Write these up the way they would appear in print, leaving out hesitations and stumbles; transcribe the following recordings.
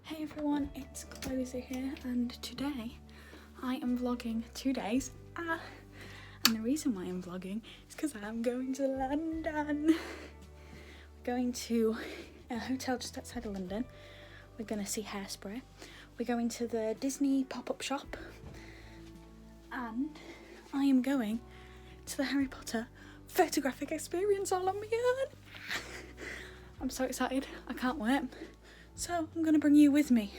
Hey everyone, it's Chloe here, and today I am vlogging 2 days. And the reason why I'm vlogging is because I'm going to London. We're going to a hotel just outside of London. We're going to see Hairspray. We're going to the Disney pop-up shop. And I am going to the Harry Potter photographic experience all on my own. I'm so excited, I can't wait. So I'm going to bring you with me.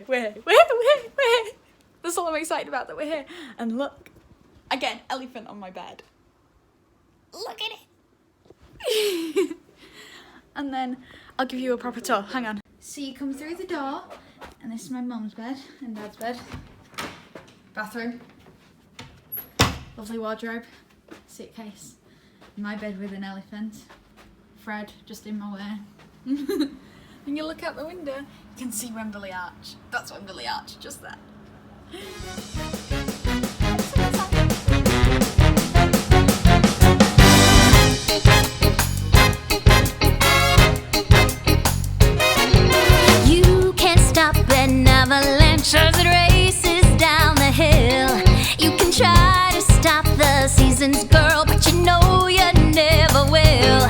We're here. That's all I'm excited about, that we're here. And look, again, elephant on my bed. Look at it. And then I'll give you a proper tour. Hang on. So you come through the door, and this is my mum's bed and dad's bed. Bathroom. Lovely wardrobe. Suitcase. My bed with an elephant. Fred just in my way. When you look out the window, you can see Wembley Arch. That's Wembley Arch, just there. You can't stop an avalanche as it races down the hill. You can try to stop the seasons, girl, but you know you never will.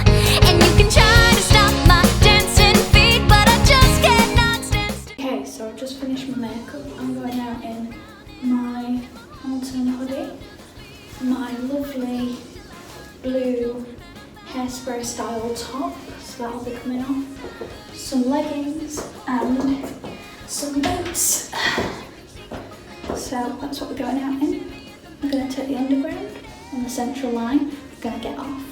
And you can try to stop my dancing feet, but I just cannot stand still. Okay, so I've just finished my makeup. I'm going out in my Hamilton hoodie, my lovely blue Hairspray style top, so that'll be coming off, some leggings and some boots. So that's what we're going out in. We're going to take the underground on the central line, we're going to get off,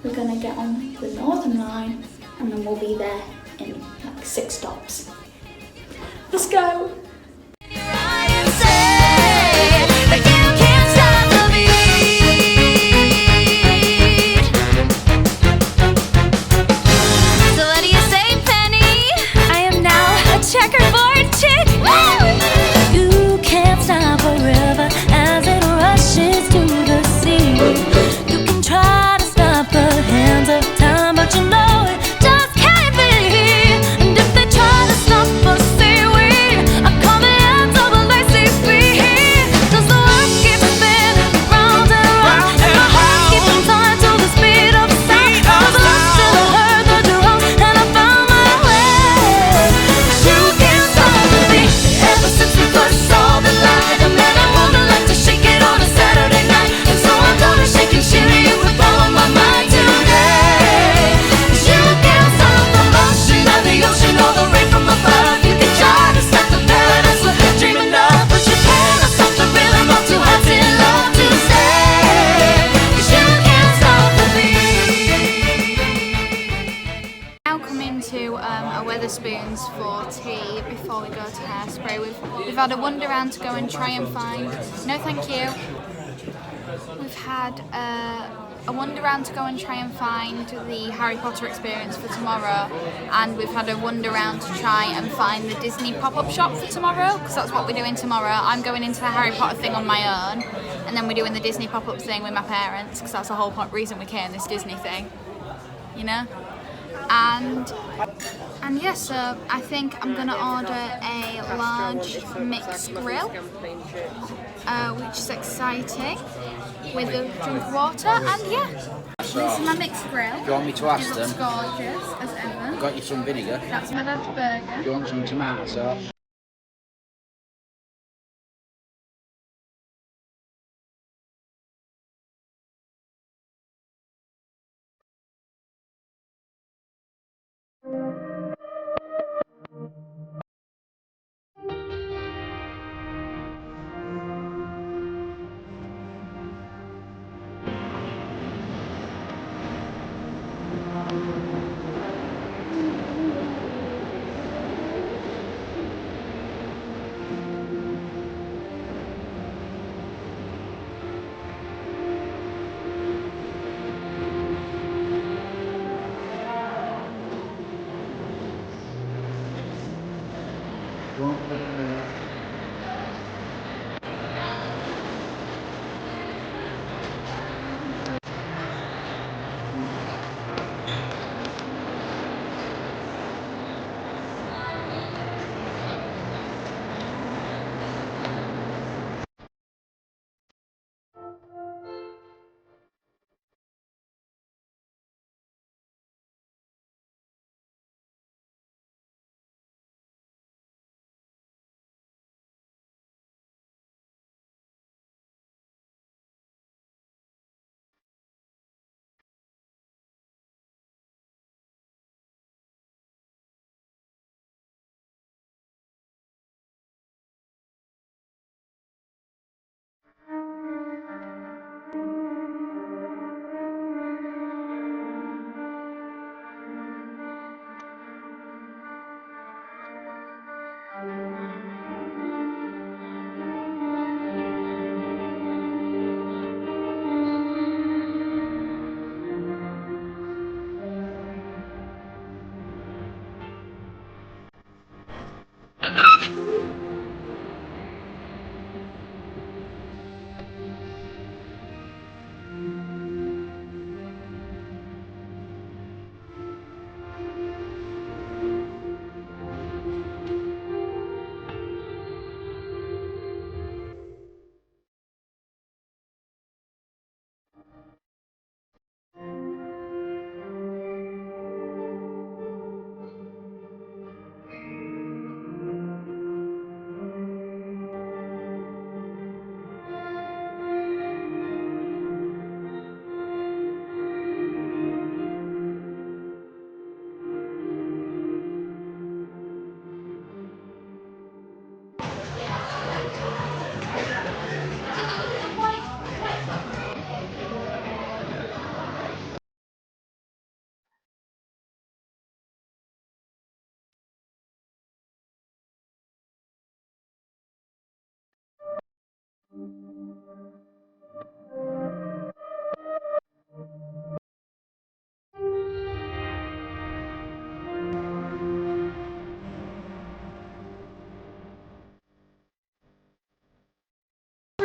we're going to get on the northern line, and then we'll be there in like 6 stops. Let's go! Checkerboard chick. You can't stop forever as it rushes to the sea. You can try to stop the hands of time, but you know it just can't be. And if they try to stop us, say we are spoons for tea before we go to Hairspray. We've had a wander around to go and try and find. No, thank you. We've had a wander around to go and try and find the Harry Potter experience for tomorrow, and we've had a wander around to try and find the Disney pop-up shop for tomorrow, because that's what we're doing tomorrow. I'm going into the Harry Potter thing on my own, and then we're doing the Disney pop-up thing with my parents, because that's the whole reason we came, this Disney thing, you know? And yeah, so I think I'm gonna order a large mixed grill, which is exciting, with a drink of water, and yeah, this is my mixed grill. Do you want me to ask It them? looks gorgeous, as ever. Got you some vinegar. That's my dad's burger. Do you want some tomato sauce?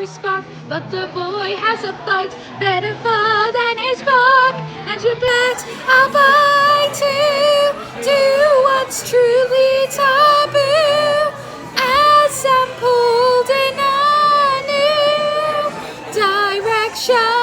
Spark, but the boy has a bite better far than his bark, and you bet I'll bite to do what's truly taboo, as I'm pulled in a new direction.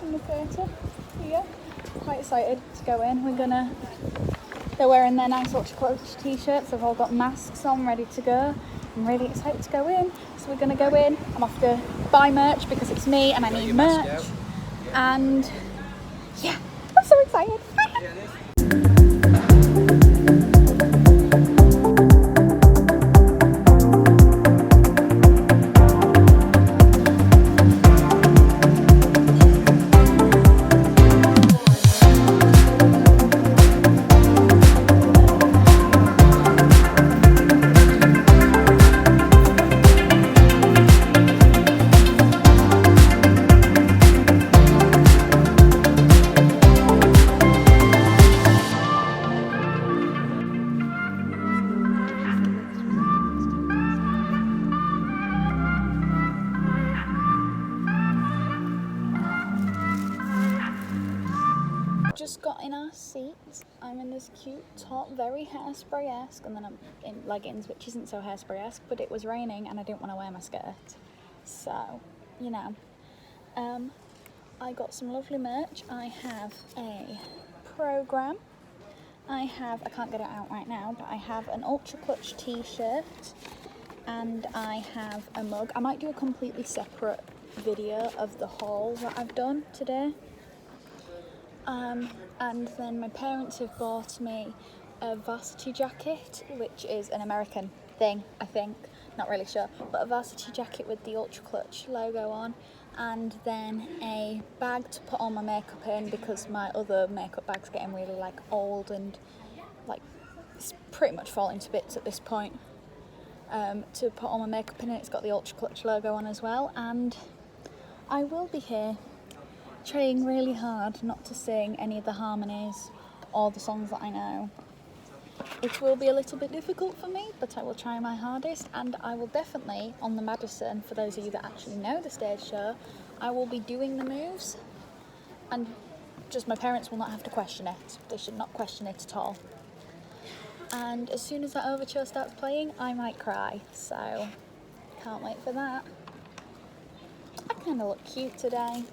in the theatre here. Quite excited to go in. They're wearing their nice Ultra Clutch t-shirts. They've all got masks on, ready to go. I'm really excited to go in. So we're gonna go in. I'm off to buy merch because it's me and I need merch. And yeah, I'm so excited. Just got in our seats. I'm in this cute top, very Hairspray-esque, and then I'm in leggings, which isn't so Hairspray-esque, but it was raining and I didn't want to wear my skirt. So, you know. I got some lovely merch. I have a programme. I can't get it out right now, but I have an Ultra Clutch t-shirt and I have a mug. I might do a completely separate video of the haul that I've done today. And then my parents have bought me a varsity jacket, which is an American thing, I think, not really sure, but a varsity jacket with the Ultra Clutch logo on, and then a bag to put all my makeup in because my other makeup bag's getting really like old and like it's pretty much falling to bits at this point. To put all my makeup in, and it's got the Ultra Clutch logo on as well, and I will be here trying really hard not to sing any of the harmonies or the songs that I know. It will be a little bit difficult for me, but I will try my hardest, and I will definitely, on the Madison, for those of you that actually know the stage show, I will be doing the moves, and just my parents will not have to question it. They should not question it at all. And as soon as that overture starts playing, I might cry, so can't wait for that. I kind of look cute today.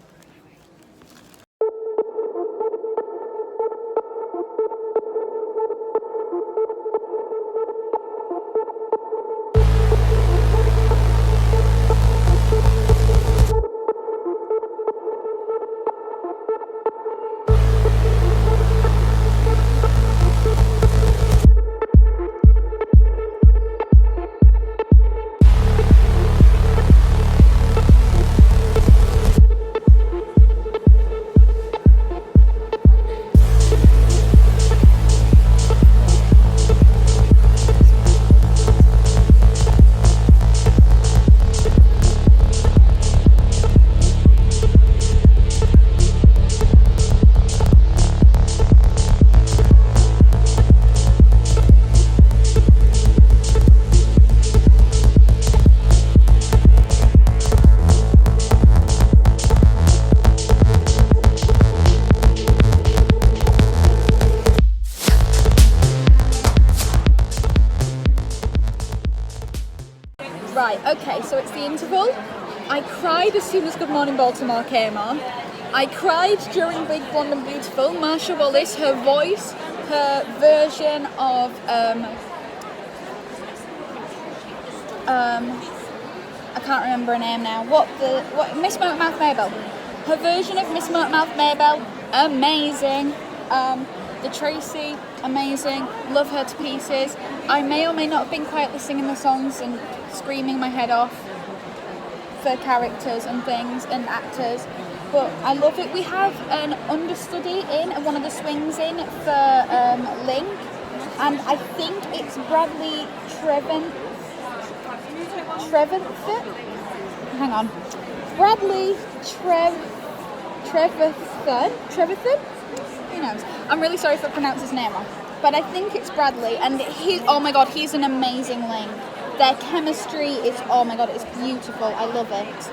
Right, okay, so it's the interval. I cried as soon as Good Morning Baltimore came on. I cried during Big Blonde and Beautiful. Marsha Wallace, her voice, her version of I can't remember her name now. What Miss Motormouth Maybell. Her version of Miss Motormouth Maybell, amazing. The Tracy, amazing. Love her to pieces. I may or may not have been quietly singing the songs and screaming my head off for characters and things and actors, but I love it. We have an understudy in and one of the swings in for Link, and I think it's Bradley Trevathan. Hang on, Bradley Trevathan. Who knows? I'm really sorry if I pronounce his name wrong, but I think it's Bradley, and oh my god, he's an amazing Link. Their chemistry is, oh my god, it's beautiful. I love it.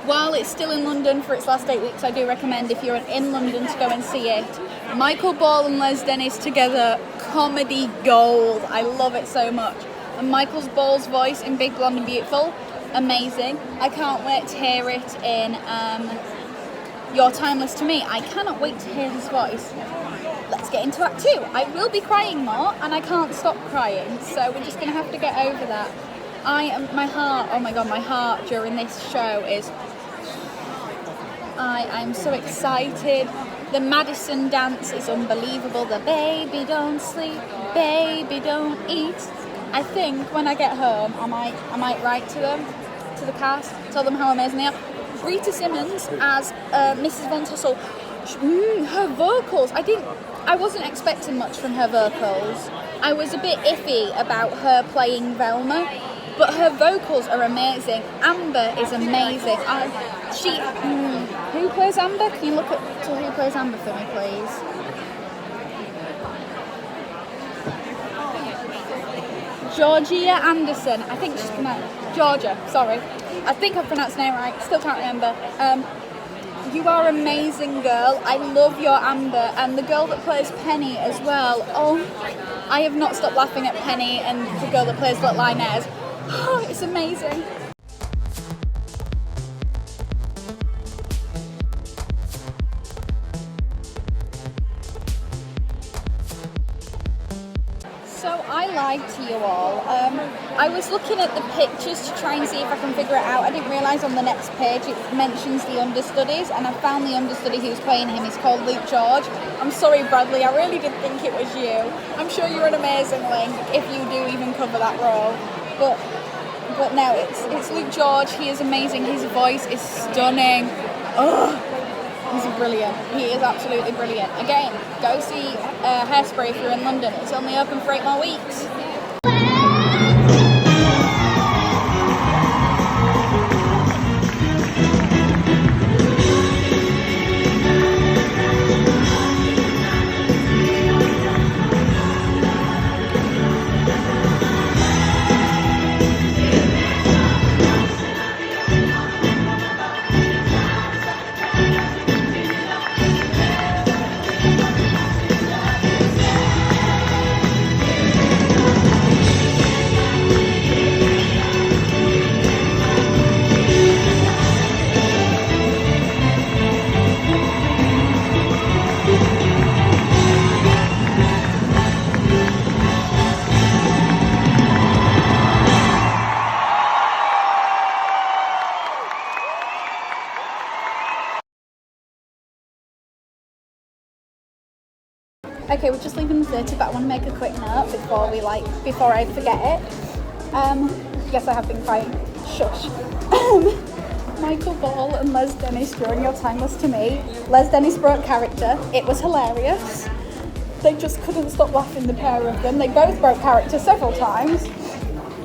While it's still in London for its last 8 weeks, I do recommend, if you're in London, to go and see it. Michael Ball and Les Dennis together, comedy gold. I love it so much. And Michael Ball's voice in Big Blonde and Beautiful, amazing. I can't wait to hear it in You're Timeless to Me. I cannot wait to hear his voice. Let's get into Act 2. I will be crying more, and I can't stop crying, so we're just going to have to get over that. My heart during this show is... I'm so excited. The Madison dance is unbelievable. The baby don't sleep, baby don't eat. I think when I get home, I might write to them, to the cast, tell them how amazing they are. Rita Simmons as Mrs. Von Tussle. Her vocals, I wasn't expecting much from her vocals. I was a bit iffy about her playing Velma, but her vocals are amazing. Amber is amazing. Who plays Amber? Can you look to who plays Amber for me, please? Georgia Anderson. I think she's pronounced Georgia. Sorry, I think I've pronounced her name right. Still can't remember. You are amazing, girl. I love your Amber, and the girl that plays Penny as well. Oh, I have not stopped laughing at Penny and the girl that plays Little Inez. Oh, it's amazing. So I lied to you all. I was looking at the pictures to try and see if I can figure it out. I didn't realise on the next page it mentions the understudies, and I found the understudy who's playing him. He's called Luke George. I'm sorry, Bradley, I really did think it was you. I'm sure you're an amazing Link if you do even cover that role. But no, it's Luke George. He is amazing. His voice is stunning. Oh, he's brilliant. He is absolutely brilliant. Again, go see Hairspray if you're in London. It's only open for 8 more weeks. Okay, we're just leaving the theatre, but I want to make a quick note before I forget it. Yes, I have been crying. Shush. Michael Ball and Les Dennis during Your Timeless to Me. Les Dennis broke character. It was hilarious. They just couldn't stop laughing, the pair of them. They both broke character several times.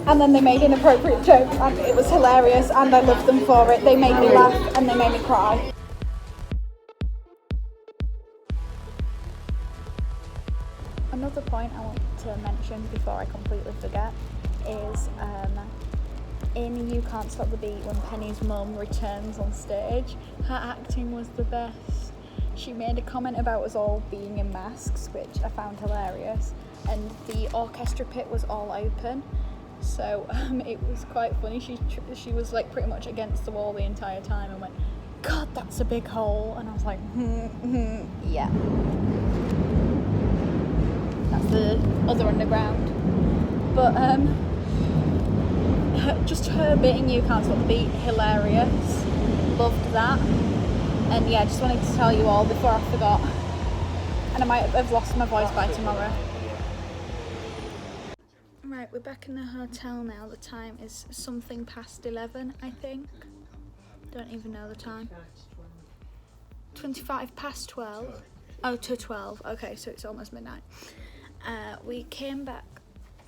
And then they made inappropriate jokes, and it was hilarious, and I loved them for it. They made me laugh, and they made me cry. Another point I want to mention before I completely forget is in You Can't Stop the Beat, when Penny's mum returns on stage, her acting was the best. She made a comment about us all being in masks, which I found hilarious, and the orchestra pit was all open, so it was quite funny. She was like pretty much against the wall the entire time and went, "God, that's a big hole," and I was like, yeah. That's the other underground. But just her bit You Can't Stop the Beat, hilarious. Loved that. And yeah, just wanted to tell you all before I forgot. And I might have lost my voice by tomorrow. Right, we're back in the hotel now. The time is something past 11, I think. Don't even know the time. 25 past 12. Oh, to 12. Okay, so it's almost midnight. We came back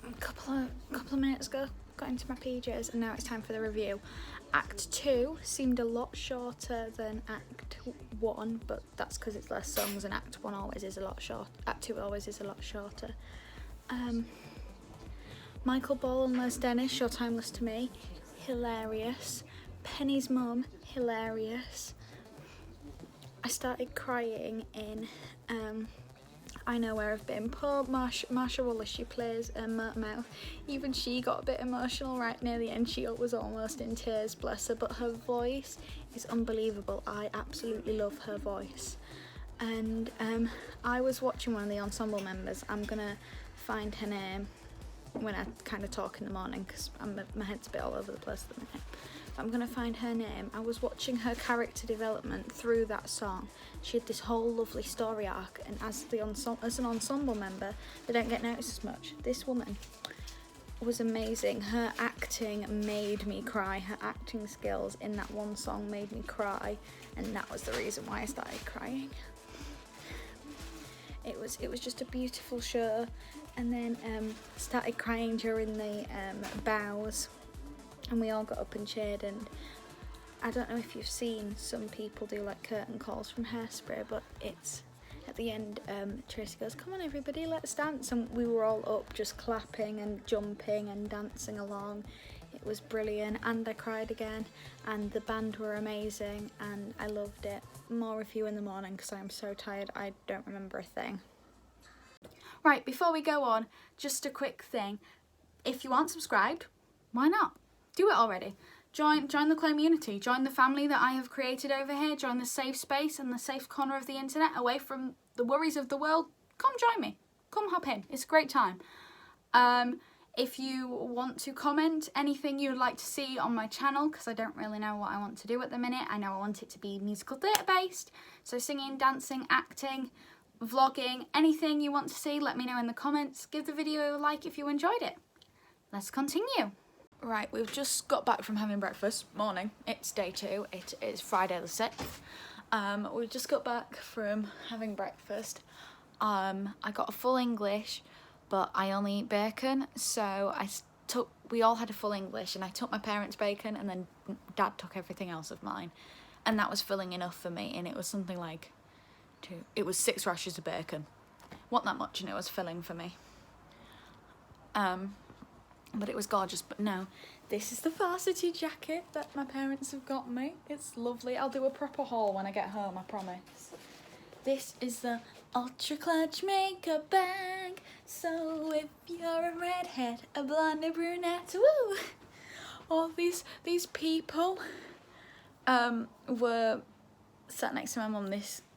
a couple of minutes ago, got into my PJs, and now it's time for the review. Act 2 seemed a lot shorter than Act 1, but that's because it's less songs, and Act 1 always is a lot short. Act 2 always is a lot shorter. Michael Ball and Les Dennis, Your Timeless to Me, hilarious. Penny's mum, hilarious. I started crying in I Know Where I've Been. Poor Marsha Wallace, she plays Mouth. Even she got a bit emotional right near the end. She was almost in tears, bless her, but her voice is unbelievable. I absolutely love her voice. And I was watching one of the ensemble members. I'm gonna find her name when I kind of talk in the morning, because my head's a bit all over the place at the minute. I'm going to find her name. I was watching her character development through that song. She had this whole lovely story arc, and as an ensemble member, they don't get noticed as much. This woman was amazing. Her acting made me cry. Her acting skills in that one song made me cry, and that was the reason why I started crying. It was just a beautiful show, and then started crying during the bows. And we all got up and cheered, and I don't know if you've seen some people do like curtain calls from Hairspray, but it's at the end, Tracy goes, "Come on everybody, let's dance," and we were all up just clapping and jumping and dancing along. It was brilliant, and I cried again, and the band were amazing, and I loved it. More review in the morning because I'm so tired I don't remember a thing. Right, before we go on, just a quick thing. If you aren't subscribed, why not? Do it already. Join the community. Join the family that I have created over here. Join the safe space and the safe corner of the internet, away from the worries of the world. Come join me. Come hop in. It's a great time. If you want to comment anything you would like to see on my channel, because I don't really know what I want to do at the minute. I know I want it to be musical theatre based. So singing, dancing, acting, vlogging, anything you want to see, let me know in the comments. Give the video a like if you enjoyed it. Let's continue. Right, we've just got back from having breakfast. Morning. It's day 2. It is Friday the 6th. We've just got back from having breakfast. I got a full English, but I only eat bacon, so we all had a full English, and I took my parents' bacon, and then Dad took everything else of mine, and that was filling enough for me, and it was something like it was 6 rashers of bacon. Wasn't that much, and it was filling for me. But it was gorgeous. But no, this is the varsity jacket that my parents have got me. It's lovely. I'll do a proper haul when I get home, I promise. This is the Ultra Clutch makeup bag. So if you're a redhead, a blonde, a brunette, woo! All these people were sat next to my mum,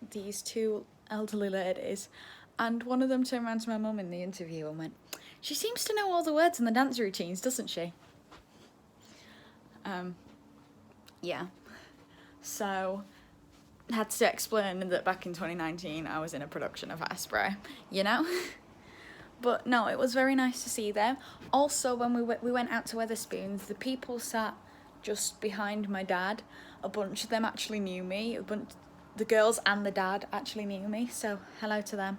these 2 elderly ladies, and one of them turned around to my mum in the interview and went, "She seems to know all the words and the dance routines, doesn't she?" Yeah. So, I had to explain that back in 2019 I was in a production of Hairspray, you know? But no, it was very nice to see them. Also, when we went out to Wetherspoons, the people sat just behind my dad. A bunch of them actually knew me. The girls and the dad actually knew me, so hello to them.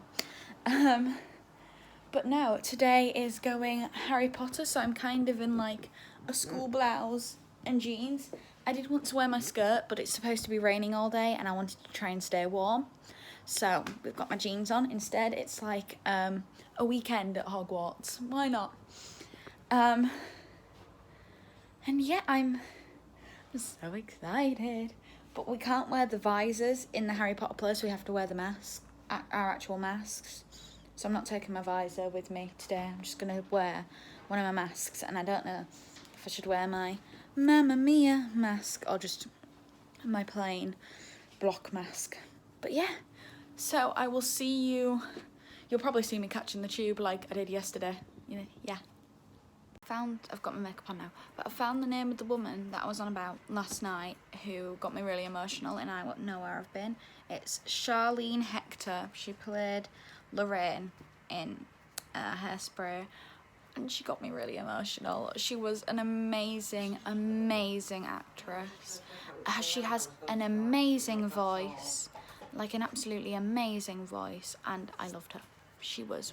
But no, today is going Harry Potter, so I'm kind of in like a school blouse and jeans. I did want to wear my skirt, but it's supposed to be raining all day, and I wanted to try and stay warm. So we've got my jeans on. Instead, it's like a weekend at Hogwarts. Why not? And yeah, I'm so excited. But we can't wear the visors in the Harry Potter place. We have to wear the mask, our actual masks. So I'm not taking my visor with me today. I'm just going to wear one of my masks. And I don't know if I should wear my Mamma Mia mask or just my plain block mask. But yeah, so I will see you. You'll probably see me catching the tube like I did yesterday. You know, yeah. I've got my makeup on now, but I found the name of the woman that I was on about last night who got me really emotional, and I Know Where I've Been. It's Charlene Hector. She played Lorraine in Hairspray, and she got me really emotional. She was an amazing actress. She has an amazing voice, like an absolutely amazing voice, and I loved her. She was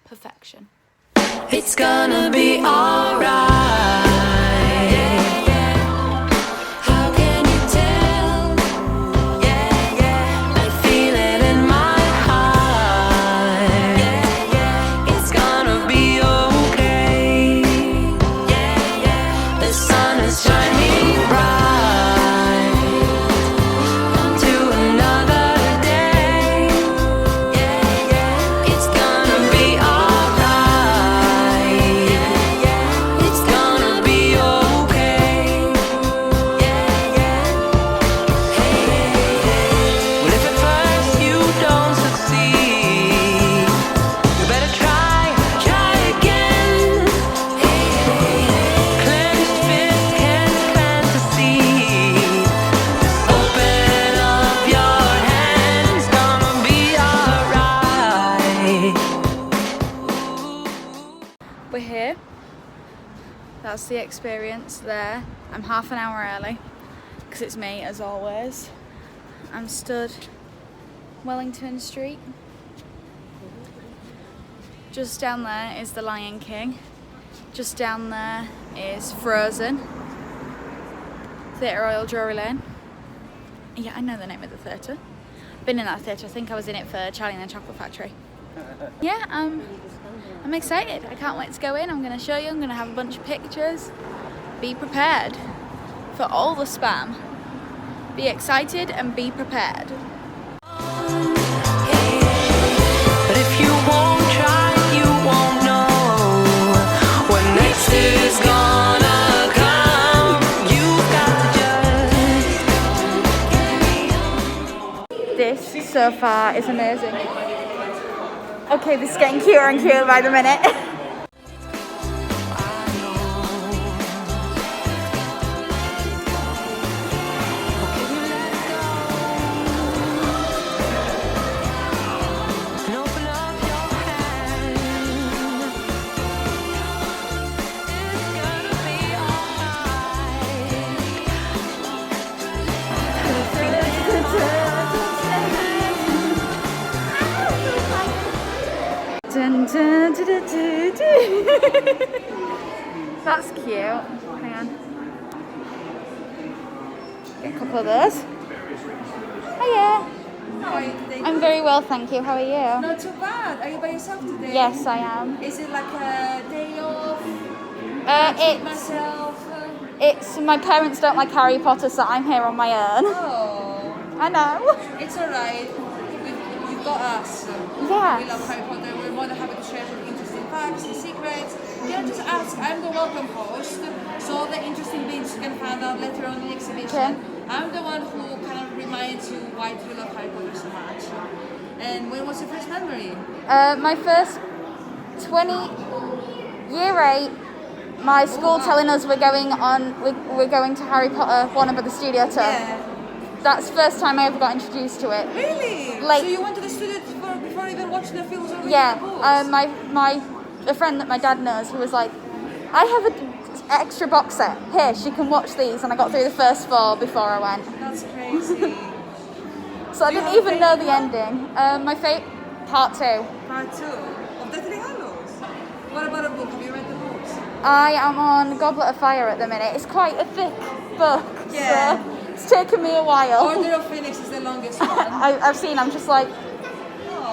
perfection. It's gonna be alright. Yeah, yeah. How can you tell? Yeah, yeah. I feel it in my heart. Yeah, yeah. It's gonna be okay. Yeah, yeah. The sun is shining bright onto another day. Yeah, yeah. that's the experience there. I'm half an hour early because it's me as always. I'm stood Wellington Street. Just down there is the Lion King. Just down there is Frozen. Theatre Royal Drury Lane. Yeah, I know the name of the theatre. Been in that theatre. I think I was in it for Charlie and the Chocolate Factory. Yeah, I'm excited. I can't wait to go in. I'm going to show you. I'm going to have a bunch of pictures. Be prepared for all the spam. Be excited and be prepared. But if you won't try, you won't know what next is gonna come. You've got to just. This so far is amazing. Okay, this is getting cuter and cuter by the minute. Dun, dun, dun, dun, dun, dun. That's cute. Hang on. Get a couple of those. Hiya. How are you today? I'm very well, thank you. How are you? Not too bad. Are you by yourself today? Yes, I am. Is it like a day off? It's Myself? it's my parents don't like Harry Potter, so I'm here on my own. Oh, I know. it's alright. You've got us. We Yes. love Harry Potter. We're more than happy to share some interesting facts and secrets. Can I just ask? I'm the welcome host, so all the interesting bits you can find out later on in the exhibition. Okay. I'm the one who kind of reminds you why do you love Harry Potter so much. And when was your first memory? My first year 8. My school telling us we're going to Harry Potter Warner Brothers studio tour. Yeah. That's the first time I ever got introduced to it. Really? Like- So you went to the studio before even watching the films or reading Yeah, the books? a friend that my dad knows, who was like, I have an extra box set. Here, she can watch these. And I got through the first 4 before I went. That's crazy. So I Do you didn't have a even know the favourite ending. My favourite, part 2. Part 2 of Deathly Hallows. What about a book? Have you read the books? I am on Goblet of Fire at the minute. It's quite a thick book. Yeah. So it's taken me a while. Order of Phoenix is the longest one. I've seen, I'm just like,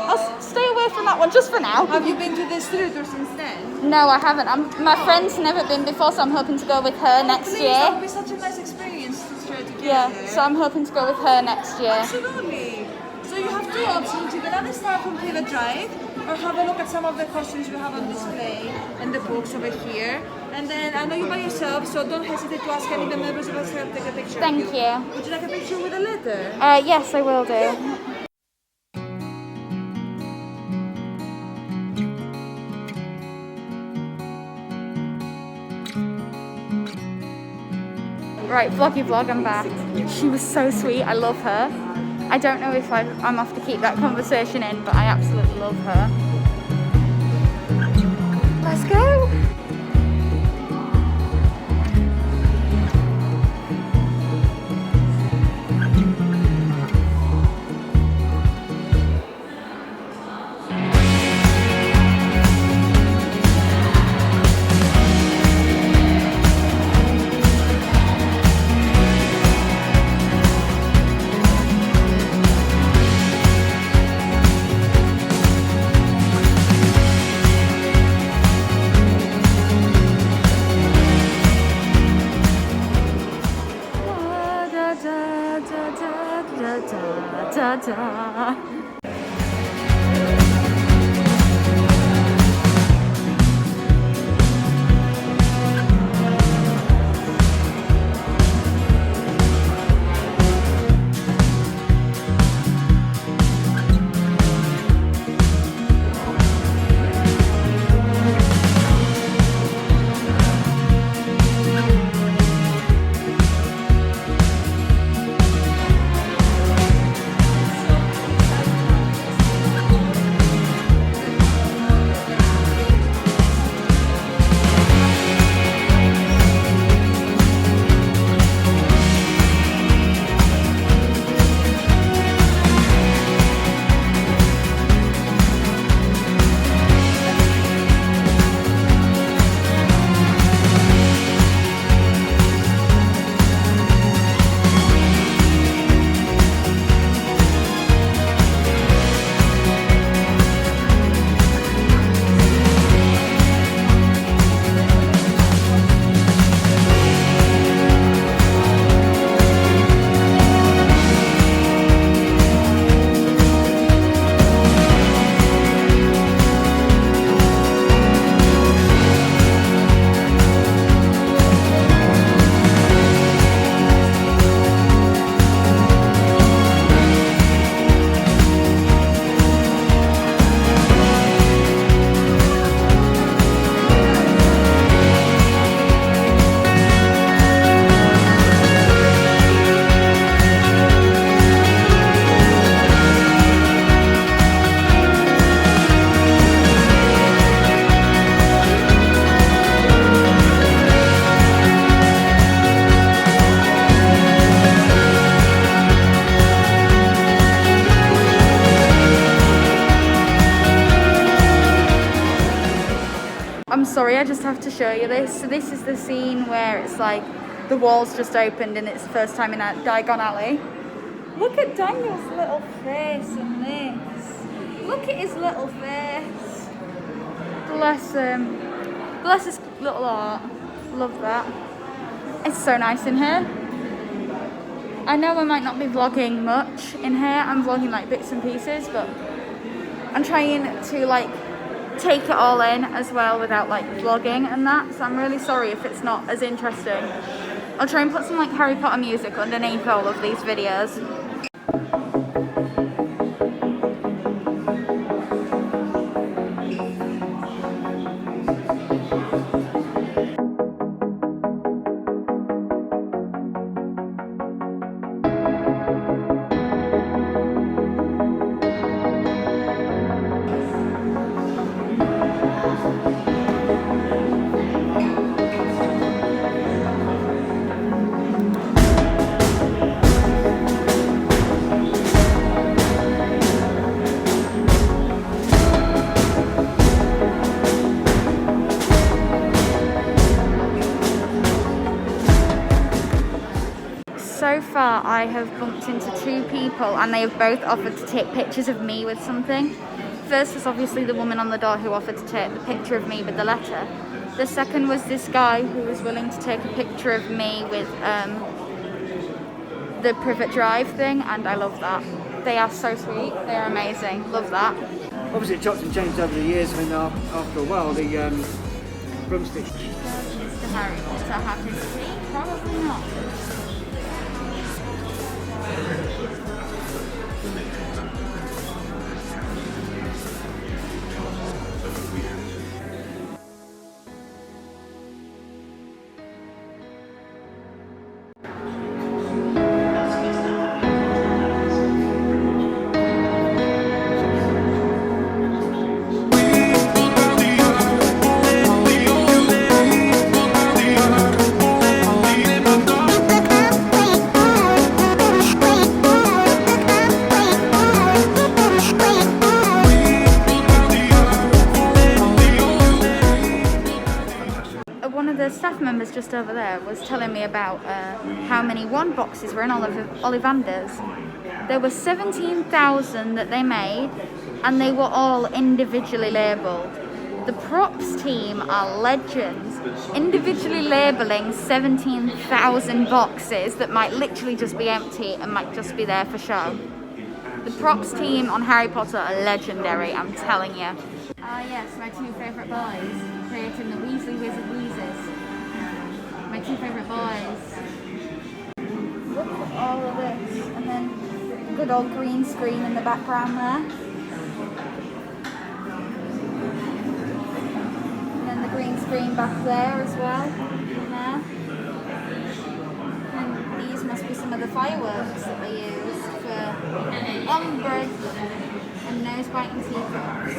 I'll stay away from that one just for now. Have you been to the studio tour since then? No, I haven't. My friend's never been before, so I'm hoping to go with her next Please, year. that would be such a nice experience to share together. Yeah, so I'm hoping to go with her next year. Absolutely. So you have 2 options. You can either start from Private Drive or have a look at some of the costumes we have on display and the books over here. And then I know you're by yourself, so don't hesitate to ask any of the members of us to take a picture Thank of you. Would you like a picture with a letter? Yes, I will do. Right, vloggy vlog, I'm back. She was so sweet, I love her. I don't know if I'm off to keep that conversation in, but I absolutely love her. Let's go! Da da. I just have to show you this. So this is the scene where it's like the wall's just opened and it's the first time in Diagon Alley. Look at Daniel's little face in this. Look at his little face. Bless him. Bless his little heart. Love that. It's so nice in here. I know I might not be vlogging much in here. I'm vlogging like bits and pieces, but I'm trying to like take it all in as well without like vlogging and that. So I'm really sorry if it's not as interesting. I'll try and put some like Harry Potter music underneath all of these videos. So far I have bumped into 2 people and they have both offered to take pictures of me with something. First was obviously the woman on the door who offered to take the picture of me with the letter. The second was this guy who was willing to take a picture of me with the Privet Drive thing, and I love that. They are so sweet, they are amazing, love that. Obviously it chopped and changed over the years when after a while the broomsticks. Does Mr. Harry Potter have his tea? Probably not. Staff members just over there was telling me about how many one boxes were in Ollivanders. There were 17,000 that they made and they were all individually labelled. The props team are legends, individually labelling 17,000 boxes that might literally just be empty and might just be there for show. The props team on Harry Potter are legendary, I'm telling you. Yes, my 2 favourite boys, creating the Weasley Wizard Wheezes. My 2 favourite boys. Look at all of this, and then good old green screen in the background there. And then the green screen back there as well, in there. And these must be some of the fireworks that they use for ombre and nose biting teacups.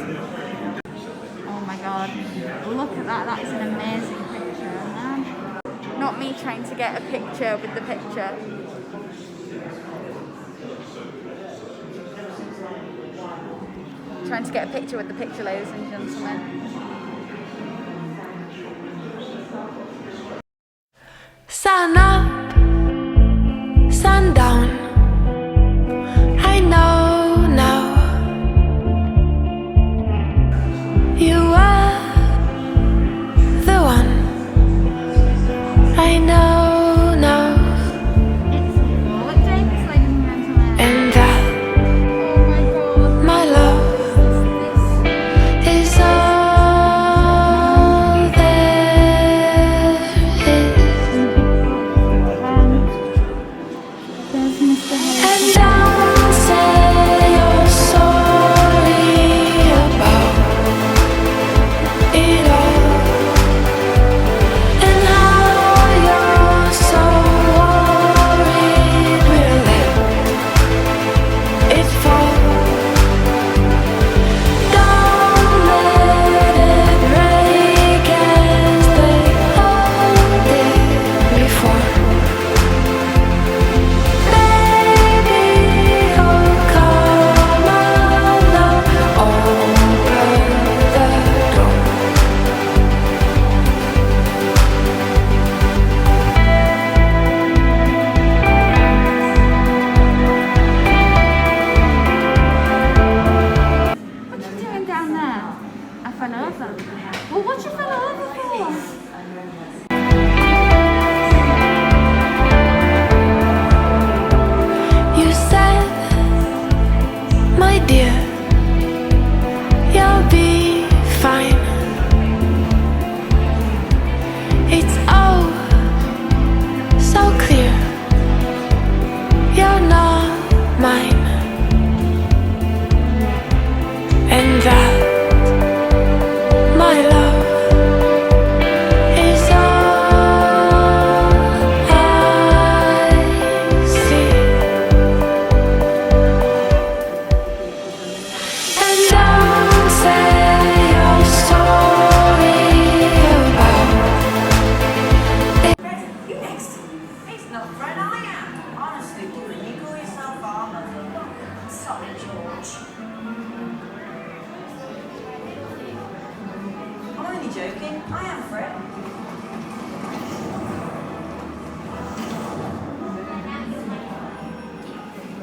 Oh my god, look at that, that's an amazing picture. Not me trying to get a picture with the picture. Trying to get a picture with the picture, ladies and gentlemen. Sun up, sun down. I know now. You are the one. I know now. What day is this, ladies and gentlemen? And that Oh my god. my love is all not Fred, I am. Honestly, woman, you call yourself armor. I'm sorry, George. I'm only joking. I am Fred.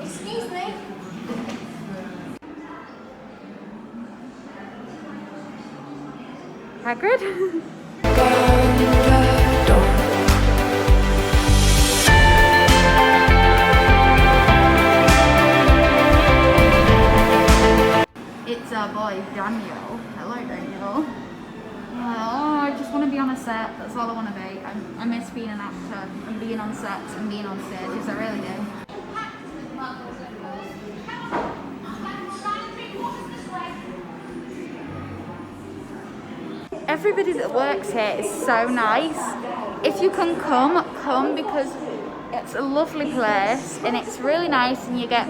Excuse me. Hagrid? It's our boy Daniel. Hello, Daniel. Oh, I just want to be on a set. That's all I want to be. I miss being an actor and being on sets and being on stages. I really do. Everybody that works here is so nice. If you can come because it's a lovely place and it's really nice, and you get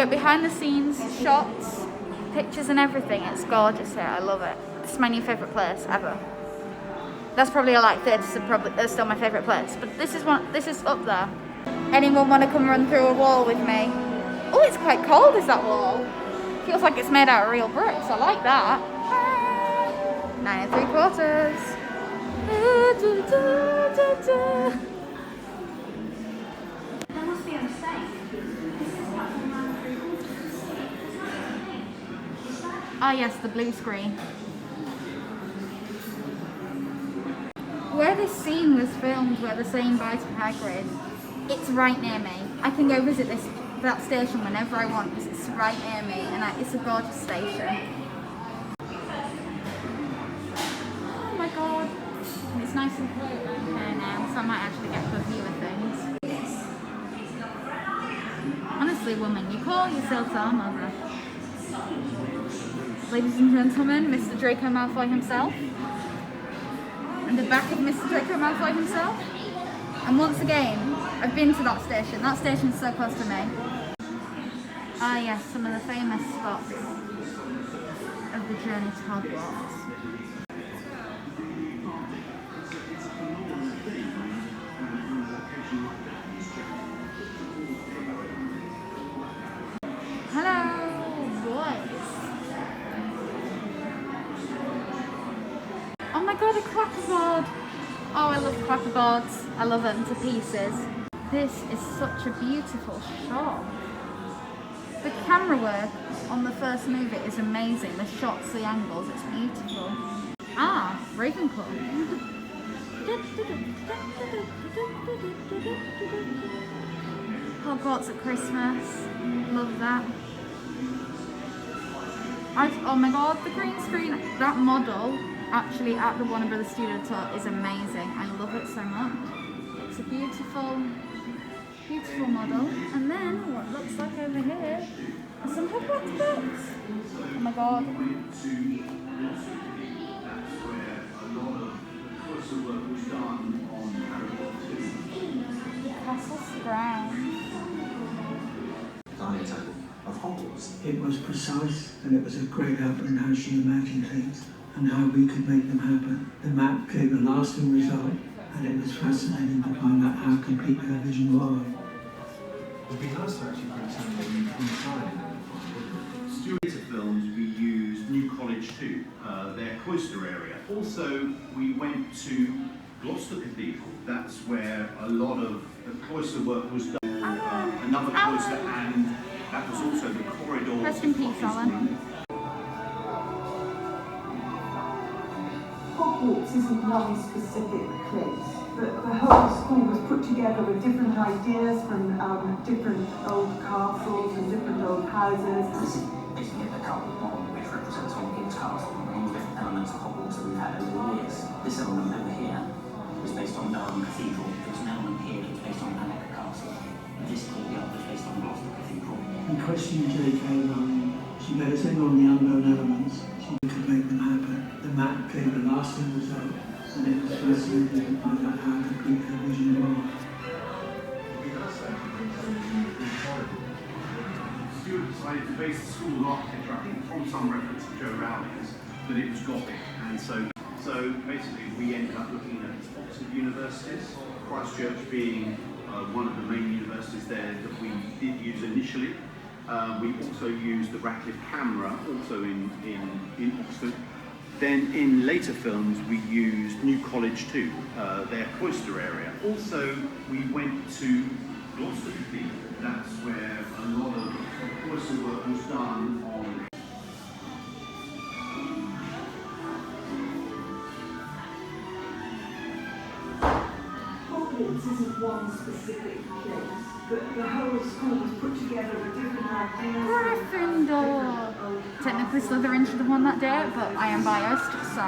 behind the scenes shots, pictures and everything. It's gorgeous here. I love it. This is my new favourite place ever. That's probably a like third, so probably that's still my favourite place. But this is up there. Anyone want to come run through a wall with me? Oh, it's quite cold, is that wall? Feels like it's made out of real bricks. I like that. 9 3/4. There must be a mistake. Ah yes, the blue screen. Where this scene was filmed, where they're saying bye to Hagrid, it's right near me. I can go visit that station whenever I want because it's right near me, and it's a gorgeous station. Oh my god. And it's nice and quiet around here now, so I might actually get to a view of things. Honestly, woman, you call yourself our mother. Ladies and gentlemen, Mr. Draco Malfoy himself. And the back of Mr. Draco Malfoy himself. And once again, I've been to that station. That station's so close to me. Ah yes, some of the famous spots of the journey to Hogwarts. Hello, boys. Oh my god, a clapperboard! Oh, I love clapperboards. I love them to pieces. This is such a beautiful shot. The camera work on the first movie is amazing. The shots, the angles, it's beautiful. Ah, Ravenclaw. Hogwarts at Christmas. Love that. Oh my god, the green screen. That model actually at the Warner Brothers Studio Tour is amazing. I love it so much. It's a beautiful model. And then what it looks like over here are some Hogwarts books. Oh my god. Castle grounds. Of Hogwarts. It was precise, and it was a great help in how she imagined things and how we could make them happen. The map gave a lasting result, and it was fascinating to find out how complete her vision was. It would be nice to actually bring something inside. Studio films, we used New College 2, their cloister area. Also, we went to Gloucester Cathedral. That's where a lot of the cloister work was done. Another cloister, and that was also the corridor. Rest in peace, Alan. Hogwarts isn't one specific place, but the whole school was put together with different ideas from different old castles and different old houses. This is basically a cardboard model which represents all King's Castle and all the different elements of Hogwarts that we've had over the years. This element over here was based on Durham Cathedral. There's an element here that's based on Alnwick Castle. And this courtyard was based on Gloucester Cathedral. We questioned J.K. Rowling. She let us in on the unknown elements. She could make them happen. The map gave a lasting result, and it was fascinating to find out how complete her vision was. Stuart decided to base the school of architecture, I think, from some reference to Joe Rowling's, that it was Gothic, and so basically we ended up looking at Oxford universities, Christchurch being one of the main universities there that we did use initially. We also used the Radcliffe camera, also in Oxford. Then in later films we used New College too, their cloister area. Also we went to Gloucester Cathedral. That's where a lot of cloister work was done on. This isn't one specific place, but the whole school was put together with different ideas. Gryffindor! Technically Slytherin should have won that day, but I am biased, so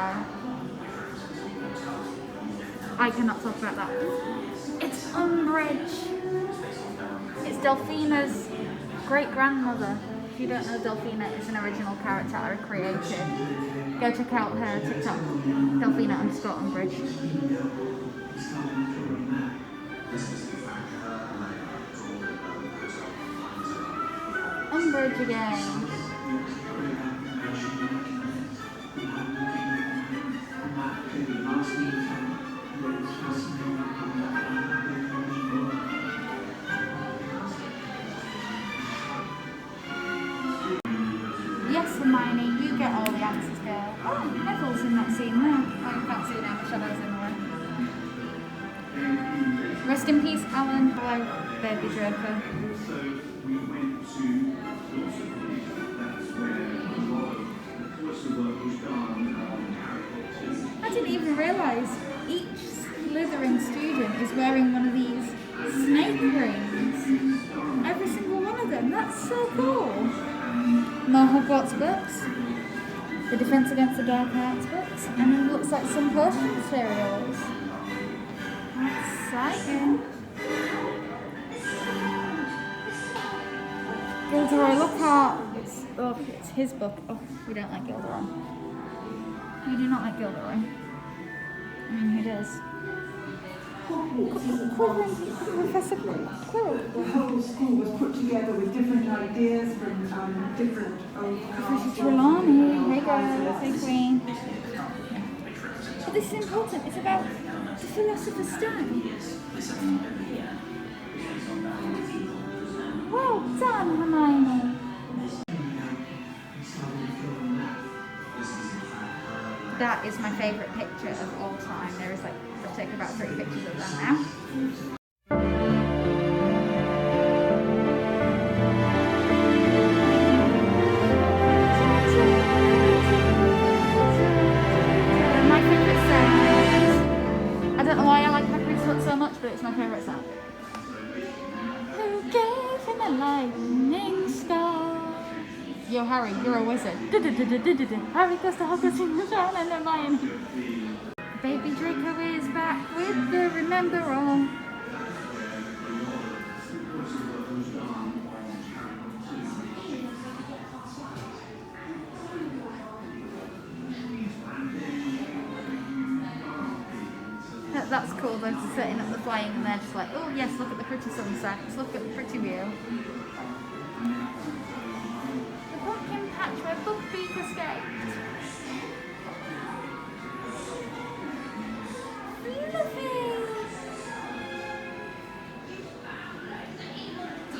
I cannot talk about that. It's Umbridge. It's Delphina's great-grandmother. If you don't know Delphina, it's an original character I created. Go check out her TikTok, Delphina_Umbridge. Umbridge again. Yes, Hermione, you get all the answers, girl. Oh, Neville's in that scene there. I can't see now, the shadow's in the way. Rest in peace, Alan. Hello, baby Draco. Also, we went to Gloucester Cathedral. That's where a lot of the cloister work was done on Harry Potter. I didn't even realise each Slytherin student is wearing one of these snake rings. Every single one of them. That's so cool. More Hogwarts books. The Defence Against the Dark Arts books. And it looks like some potion materials. Exciting. Gilderoy Lockhart. It's his book. Oh, we don't like Gilderoy. We do not like Gilderoy. I mean, who does? Professor Quirrell. The whole school was put together with different ideas from different Professor Trelawney. Hey girl, hey queen. But this is important. It's about the Philosopher's Stone. Well done, Hermione. That is my favourite picture of all time. There is like, I've taken about 3 pictures of them now. My favourite sound. I don't know why I like Hagrid's foot so much, but it's my favourite sound. Who gave him a lightning star? Yo, Harry, you're a wizard. Harry goes to Hogwarts in the John and Hermione. Baby Draco is back with the Remember All. That's cool, they're just setting up the flying and they're just like, oh yes, look at the pretty sunsets, look at the pretty view. The pumpkin patch where Buckbeak escaped.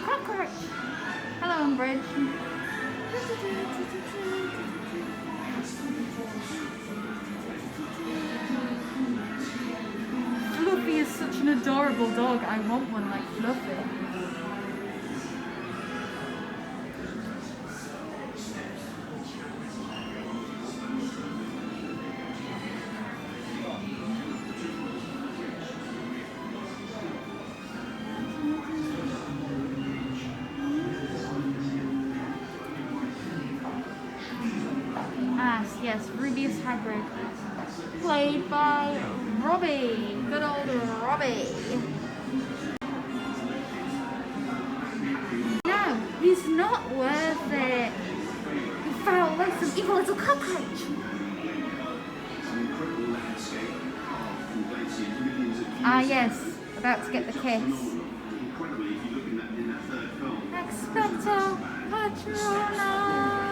Cockroach. Hello, Umbridge. Fluffy is such an adorable dog. I want one like Fluffy. Yes, Rubius Hagrid, played by Robbie, good old Robbie. No, he's not worth it. You foul, loathsome, evil little cockroach. Ah yes, about to get the kiss. Expecto Patronum.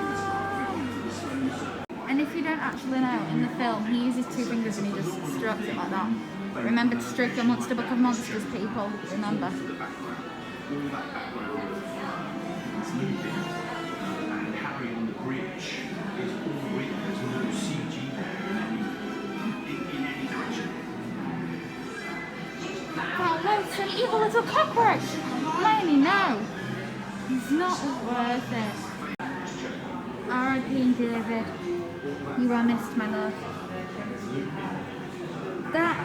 And if you don't actually know, in the film he uses 2 fingers and he just strokes it like that. Remember to stroke your monster book of monsters, people. Remember. All that background is moving, and Harry on the bridge is all written. There's no CG there in any direction. That lonesome evil little cockroach! Blimey, no! He's not worth it. R.I.P. David. You are missed, my love. That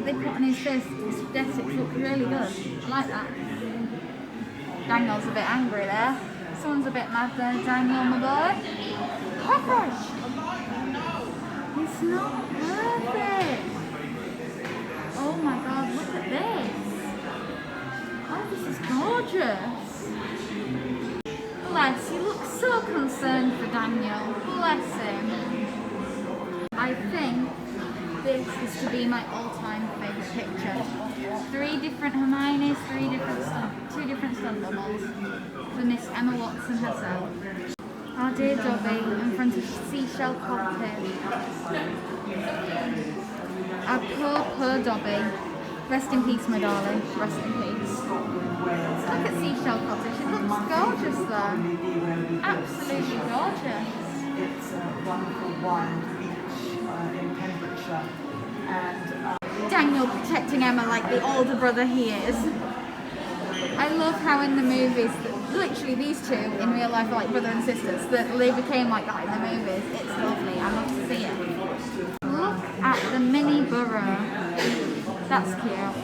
they put on his face, his prosthetics look really good. I like that. Daniel's a bit angry there. Someone's a bit mad there, Daniel, my boy. Cockroach! It's not worth it. Oh my god, look at this. Oh, this is gorgeous. Bless, he looks so concerned for Daniel. Bless him. I think this is to be my all-time favourite picture. 3 different Hermiones, 2 different stunt doubles for Miss Emma Watson herself. Our dear Dobby in front of Seashell Cottage. Our poor Dobby. Rest in peace, my darling. Rest in peace. Look at Seashell Cottage. It looks gorgeous there. Absolutely gorgeous. It's a wonderful wild beach in Pembrokeshire, and Daniel protecting Emma like the older brother he is. I love how in the movies, literally these two in real life are like brother and sisters, that they became like that in the movies. It's lovely. I love to see it. Look at the mini burrow. That's cute.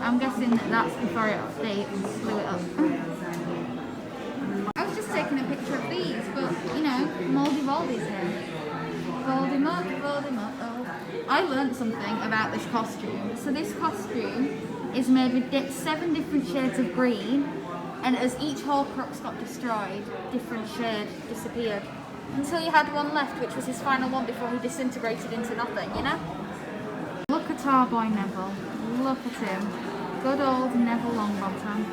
I'm guessing that that's before it updates and blew it up. I was just taking a picture of these, but you know, Moldy Voldy's here. Voldemort, oh. I learned something about this costume. So this costume is made with 7 different shades of green, and as each Horcrux got destroyed, different shade disappeared. Until you had one left, which was his final one before he disintegrated into nothing, you know? Look at our boy Neville. Look at him. Good old Neville Longbottom.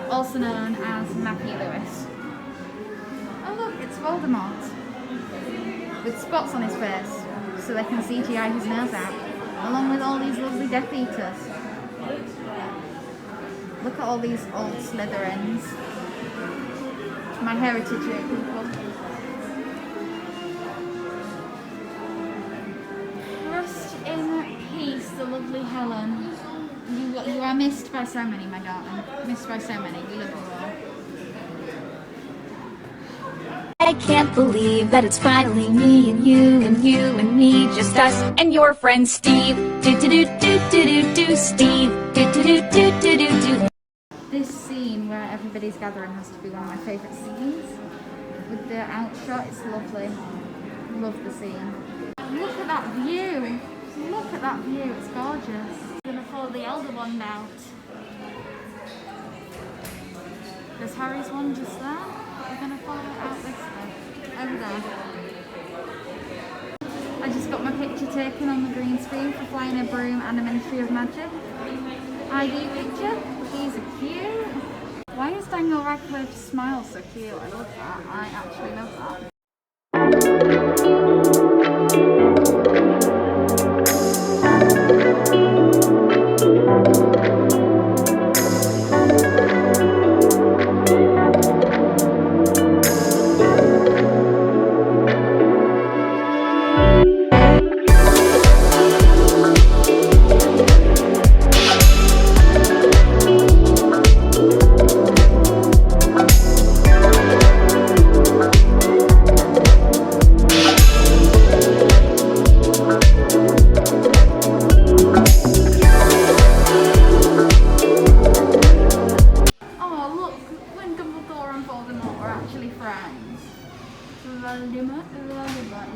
Also known as Matthew Lewis. Oh look, it's Voldemort. With spots on his face, so they can CGI his nose out. Along with all these lovely Death Eaters. Look at all these old Slytherins. My heritage here, people. Rest in peace, the lovely Helen. You are missed by so many, my darling. Missed by so many. We love you all. I can't believe that it's finally me and you and you and me, just us and your friend Steve. Do Steve. Do. This scene where everybody's gathering has to be one of my favourite scenes. With the outshot, it's lovely. Love the scene. Look at that view. Look at that view. It's gorgeous. I'm gonna follow the elder wand out. There's Harry's wand just there. We're gonna follow it out this way. Over there. I just got my picture taken on the green screen for Flying a Broom and a Ministry of Magic. ID picture. These are cute. Why is Daniel Radcliffe's smile so cute? I love that. I actually love that.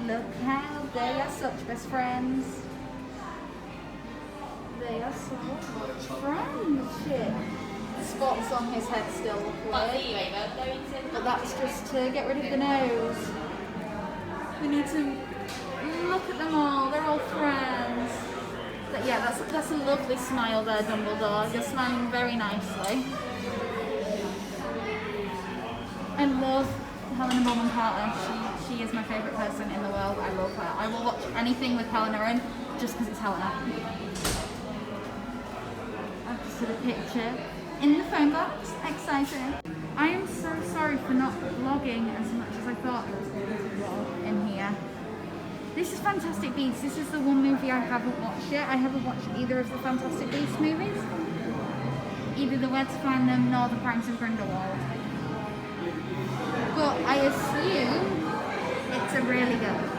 Look how they are such best friends. They are so much friends. Shit. The spots on his head still look weird. But that's just to get rid of the nose. We need to look at them all. They're all friends. But yeah, that's a lovely smile there, Dumbledore. You're smiling very nicely. I love Helena Bonham Carter. She is my favourite person in the world. I love her. I will watch anything with Helena in just because it's Helena. I've just had a picture in the phone box. Exciting. I am so sorry for not vlogging as much as I thought I was going to vlog in here. This is Fantastic Beasts. This is the one movie I haven't watched yet. I haven't watched either of the Fantastic Beasts movies. Either the Where to Find Them nor the Pranks of Grindelwald. But I assume it's a really good.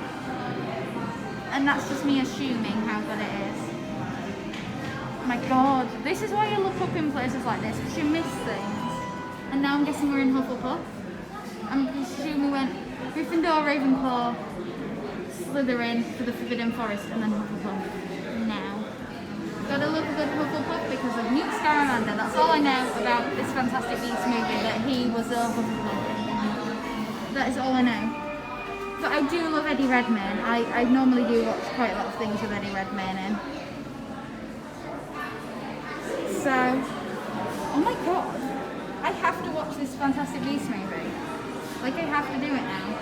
And that's just me assuming how good it is. My god, this is why you look up in places like this, because you miss things. And now I'm guessing we're in Hufflepuff. I'm assuming we went Gryffindor, Ravenclaw, Slytherin for the Forbidden Forest, and then Hufflepuff. Now. Gotta love a good Hufflepuff because of Newt Scamander. That's all I know about this Fantastic Beasts movie, that he was a Hufflepuff. That is all I know. But I do love Eddie Redmayne. I normally do watch quite a lot of things with Eddie Redmayne in. So, oh my god. I have to watch this Fantastic Beasts movie. Like, I have to do it now.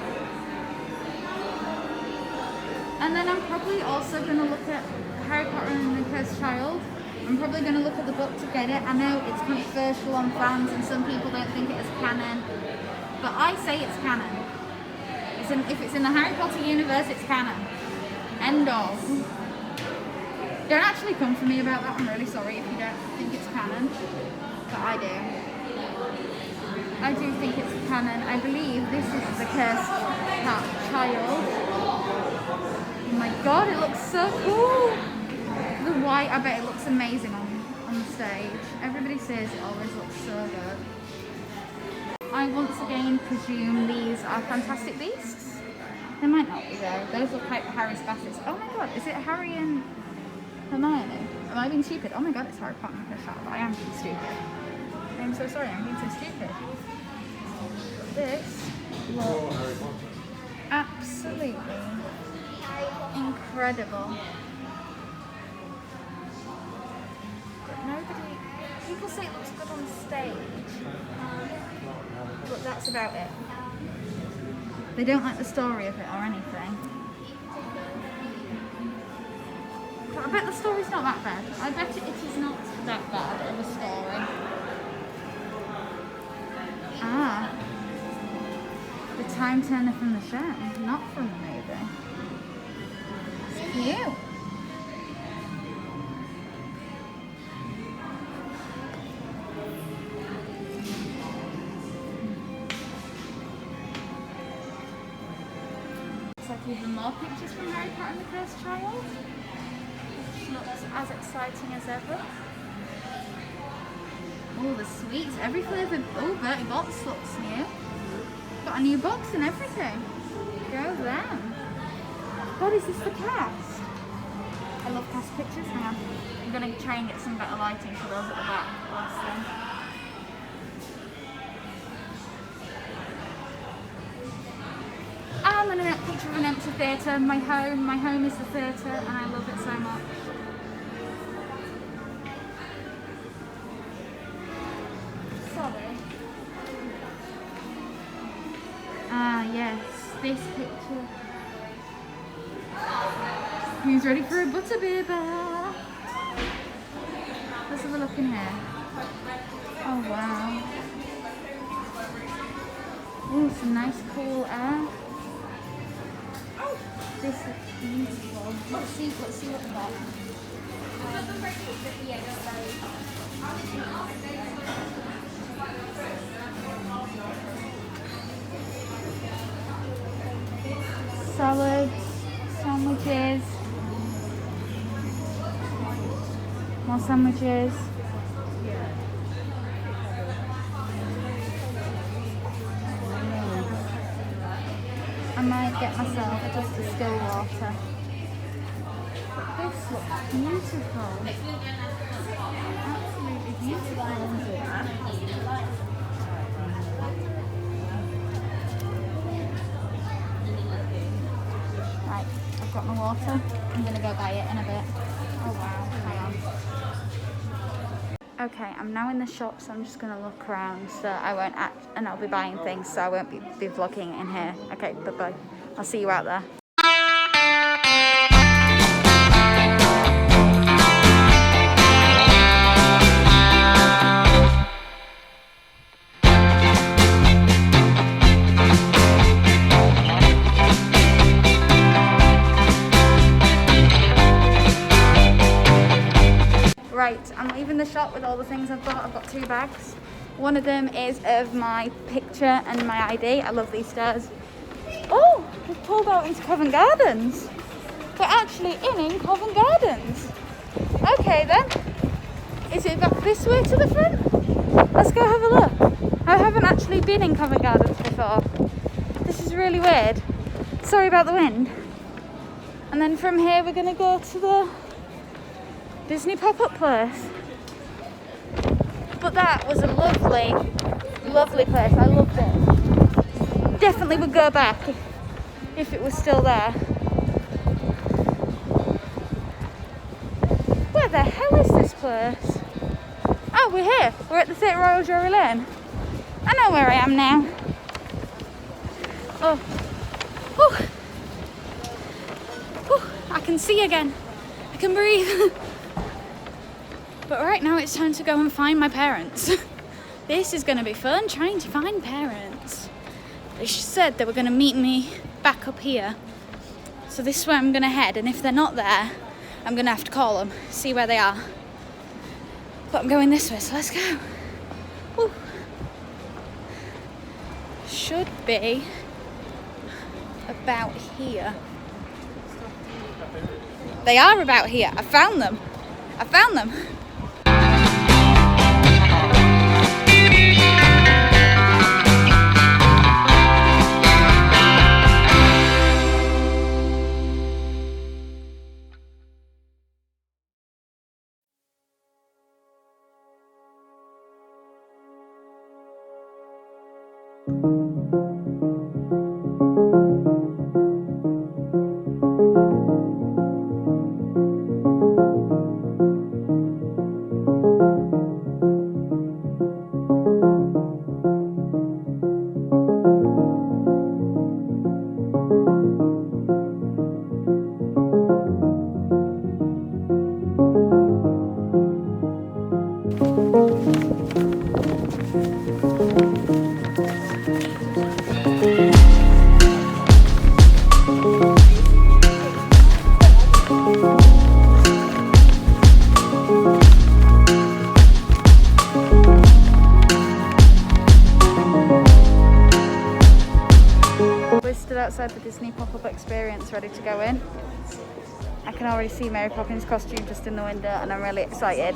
And then I'm probably also going to look at Harry Potter and the Cursed Child. I'm probably going to look at the book to get it. I know it's controversial on fans and some people don't think it is canon. But I say it's canon. If it's in the Harry Potter universe, it's canon. End of. Don't actually come for me about that. I'm really sorry if you don't think it's canon. But I do. I do think it's canon. I believe this is the Cursed Child. Oh my god, it looks so cool! The white, I bet it looks amazing on the stage. Everybody says it always looks so good. I once again presume these are Fantastic Beasts. They might not be though. Those look like Harry's glasses. Oh my god, is it Harry and Hermione? Am I being stupid? Oh my god, it's Harry Potter and the Cursed Child. I am being stupid. I'm so sorry, I'm being so stupid. This looks absolutely incredible. But people say it looks good on stage, but that's about it. They don't like the story of it or anything. But I bet the story's not that bad. I bet it is not that bad of a story. Ah. The time turner from the show, not from the movie. It's cute. Looks like even more pictures from Harry Potter and the Cursed Child, which looks as exciting as ever. Oh, the sweets, every flavour. Oh, Bertie Bott's looks new. Got a new box and everything. Go them. God, is this the cast? I love cast pictures. Hang on. I'm going to try and get some better lighting for those at the back. And then a picture of an empty theatre. My home is the theatre and I love it so much. Sorry. Ah, yes, this picture. Who's ready for a butterbeer? Let's have a look in here. Oh, wow. Ooh, some nice cool air. This looks beautiful. Let's see what the box. Salads, sandwiches, more sandwiches. I might get myself just a still water. But this looks beautiful. Absolutely beautiful. Right, I've got my water. I'm going to go buy it in a bit. Oh wow, hang on. Okay, I'm now in the shop, so I'm just going to look around so I won't and I'll be buying things, so I won't be vlogging in here. Okay, bye-bye. I'll see you out there. Right, I'm leaving the shop with all the things I've got. I've got 2 bags. One of them is of my picture and my ID. I love these stairs. Oh, we've pulled out into Covent Gardens. We're actually in Covent Gardens. Okay then. Is it back this way to the front? Let's go have a look. I haven't actually been in Covent Gardens before. This is really weird. Sorry about the wind. And then from here we're going to go to the Disney pop-up place. But that was a lovely, lovely place. I loved it. Definitely would go back if it was still there. Where the hell is this place? Oh, we're here. We're at the Theatre Royal Drury Lane. I know where I am now. Oh. Whew. Whew. I can see again. I can breathe. But right now it's time to go and find my parents. This is going to be fun, trying to find parents. They said they were going to meet me back up here. So this is where I'm going to head, and if they're not there, I'm going to have to call them, see where they are. But I'm going this way, so let's go. Woo. Should be about here. They are about here. I found them. I found them. Outside the Disney pop-up experience, ready to go in. I can already see Mary Poppins' costume just in the window and I'm really excited.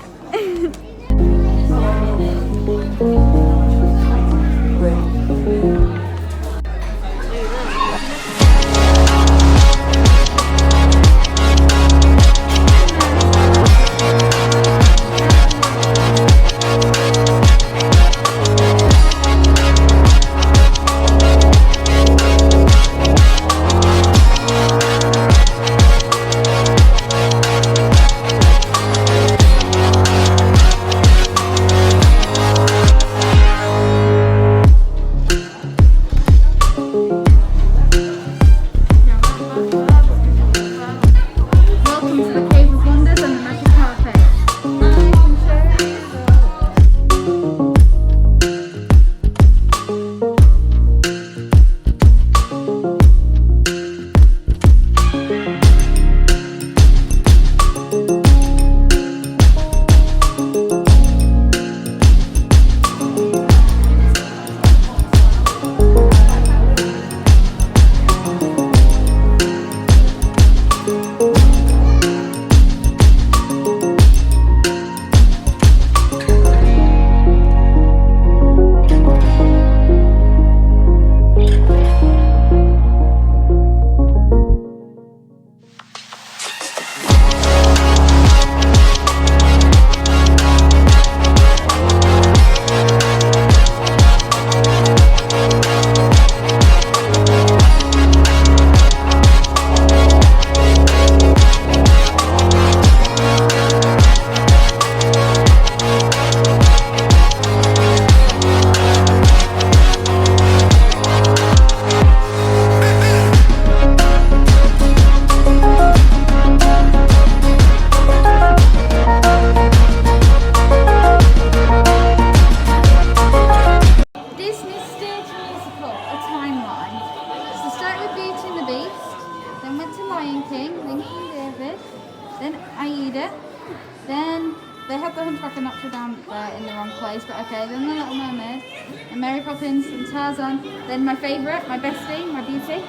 got the Hunchback of Notre Dame there in the wrong place, but okay. Then the Little Mermaid, and Mary Poppins, and Tarzan. Then my favourite, my bestie, my beauty,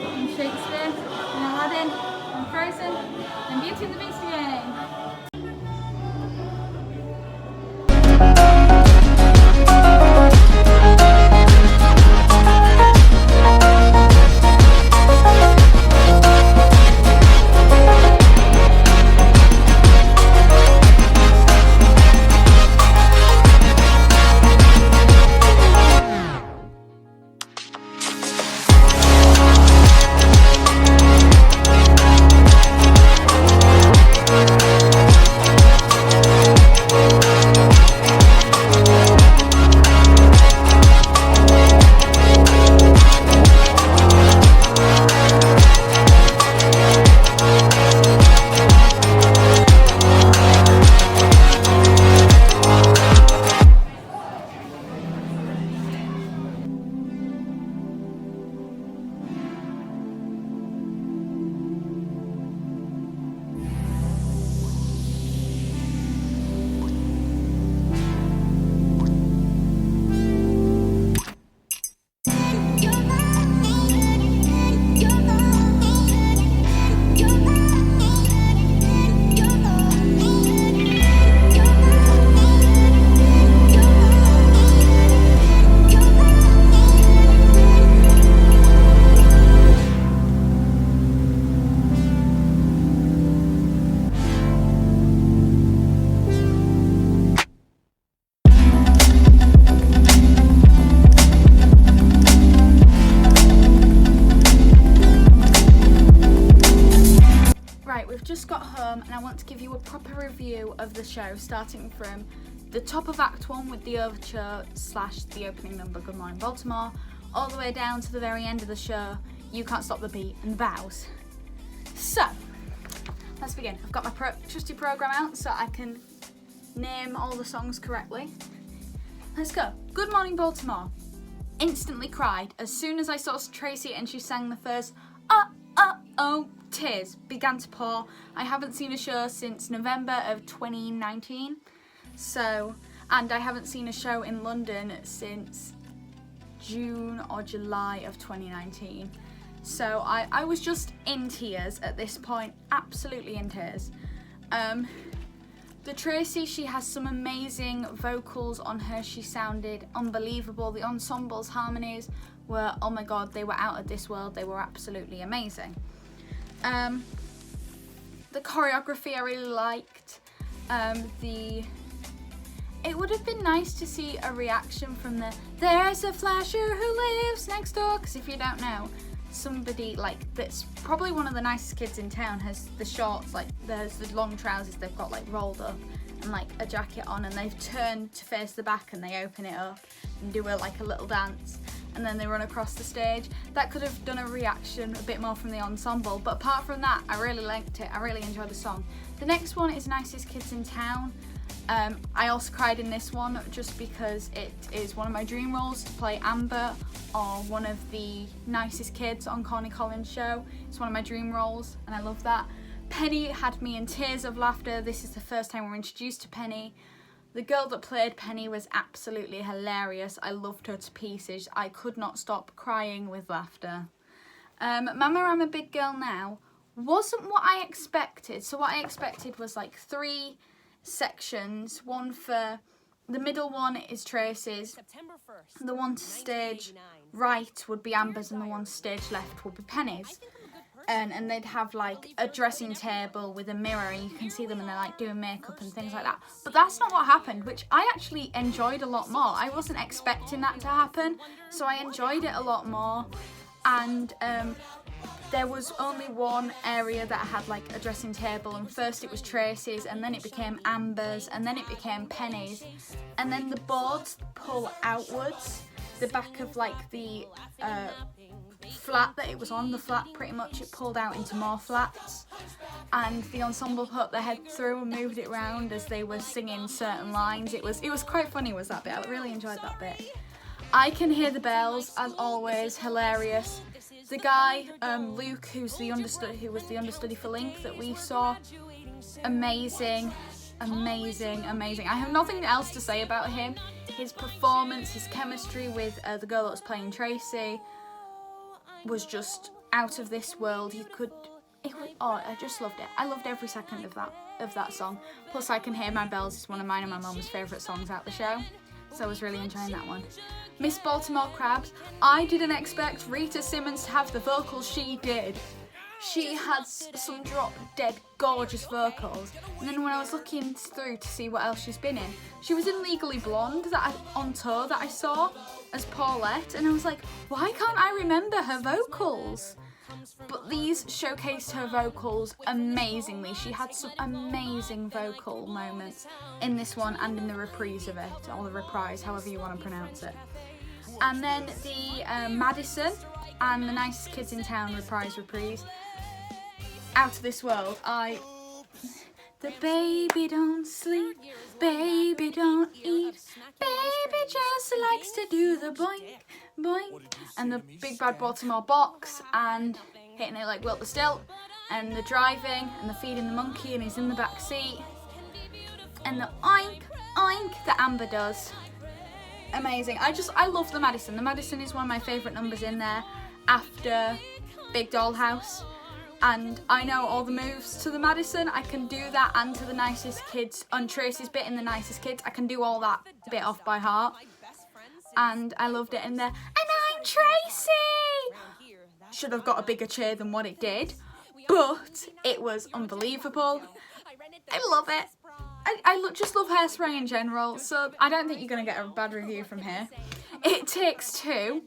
and Shakespeare, and Aladdin, and Frozen, and Beauty and the Beast again. Just got home and I want to give you a proper review of the show, starting from the top of Act 1 with the overture / the opening number, Good Morning Baltimore, all the way down to the very end of the show, You Can't Stop the Beat and the Bows. So, let's begin. I've got my trusty program out so I can name all the songs correctly. Let's go. Good Morning Baltimore. Instantly cried as soon as I saw Tracy and she sang the first oh. Tears began to pour. I haven't seen a show since November of 2019, and I haven't seen a show in London since June or July of 2019. So I was just in tears at this point, absolutely in tears. The Tracy, she has some amazing vocals on her. She sounded unbelievable. The ensemble's harmonies were, oh my god, they were out of this world. They were absolutely amazing. The choreography I really liked. It would have been nice to see a reaction from there's a flasher who lives next door, because if you don't know, somebody like that's probably one of the nicest kids in town has the shorts, like there's the long trousers they've got like rolled up and like a jacket on, and they've turned to face the back and they open it up and do a little dance, and then they run across the stage. That could have done a reaction a bit more from the ensemble, but apart from that, I really liked it. I really enjoyed the song. The next one is Nicest Kids in Town. I also cried in this one just because it is one of my dream roles to play Amber or one of the nicest kids on Corny Collins' show. It's one of my dream roles and I love that. Penny had me in tears of laughter. This is the first time we're introduced to Penny. The girl that played Penny was absolutely hilarious. I loved her to pieces. I could not stop crying with laughter. Mama, I'm a Big Girl Now wasn't what I expected. So what I expected was like 3 sections. One for the middle one is Tracy's. The one to stage right would be Amber's, and the one to stage left would be Penny's. And they'd have like a dressing table with a mirror and you can see them and they're like doing makeup and things like that. But that's not what happened, which I actually enjoyed a lot more. I wasn't expecting that to happen, so I enjoyed it a lot more. And there was only one area that had like a dressing table, and first it was Tracy's, and then it became Amber's, and then it became Penny's, and then the boards pull outwards. The back of like the flat that it was on, the flat pretty much, it pulled out into more flats, and the ensemble put their head through and moved it around as they were singing certain lines. It was quite funny, was that bit. I really enjoyed that bit. I Can Hear the Bells, as always, hilarious. The guy, Luke, who was the understudy for Link that we saw, amazing. amazing, amazing. I have nothing else to say about him. His performance, his chemistry with the girl that was playing Tracy was just out of this world. I just loved it. I loved every second of that song. Plus, I Can Hear My Bells is one of mine and my mum's favourite songs out the show, so I was really enjoying that one. Miss Baltimore Crabs, I didn't expect Rita Simmons to have the vocals she did. She had some drop-dead gorgeous vocals, and then when I was looking through to see what else she's been in, she was in Legally Blonde on tour that I saw as Paulette, and I was like, why can't I remember her vocals? But these showcased her vocals amazingly. She had some amazing vocal moments in this one and in the reprise of it, or the reprise, however you want to pronounce it. And then the Madison and the Nicest Kids in Town reprise. Out of this world. The baby don't sleep, baby don't eat, baby just likes to do the boink, boink. And the Big Bad Baltimore Box, and hitting it like Wilt the Stilt, and the driving, and the feeding the monkey, and he's in the back seat, and the oink, oink that Amber does. Amazing. I love the Madison. The Madison is one of my favourite numbers in there after Big Dollhouse. And I know all the moves to the Madison. I can do that, and to the Nicest Kids, on Tracy's bit in the Nicest Kids, I can do all that bit off by heart. And I loved it in there. And I'm Tracy! Should have got a bigger cheer than what it did, but it was unbelievable. I love it. I just love Hairspray in general, so I don't think you're going to get a bad review from here. It Takes Two.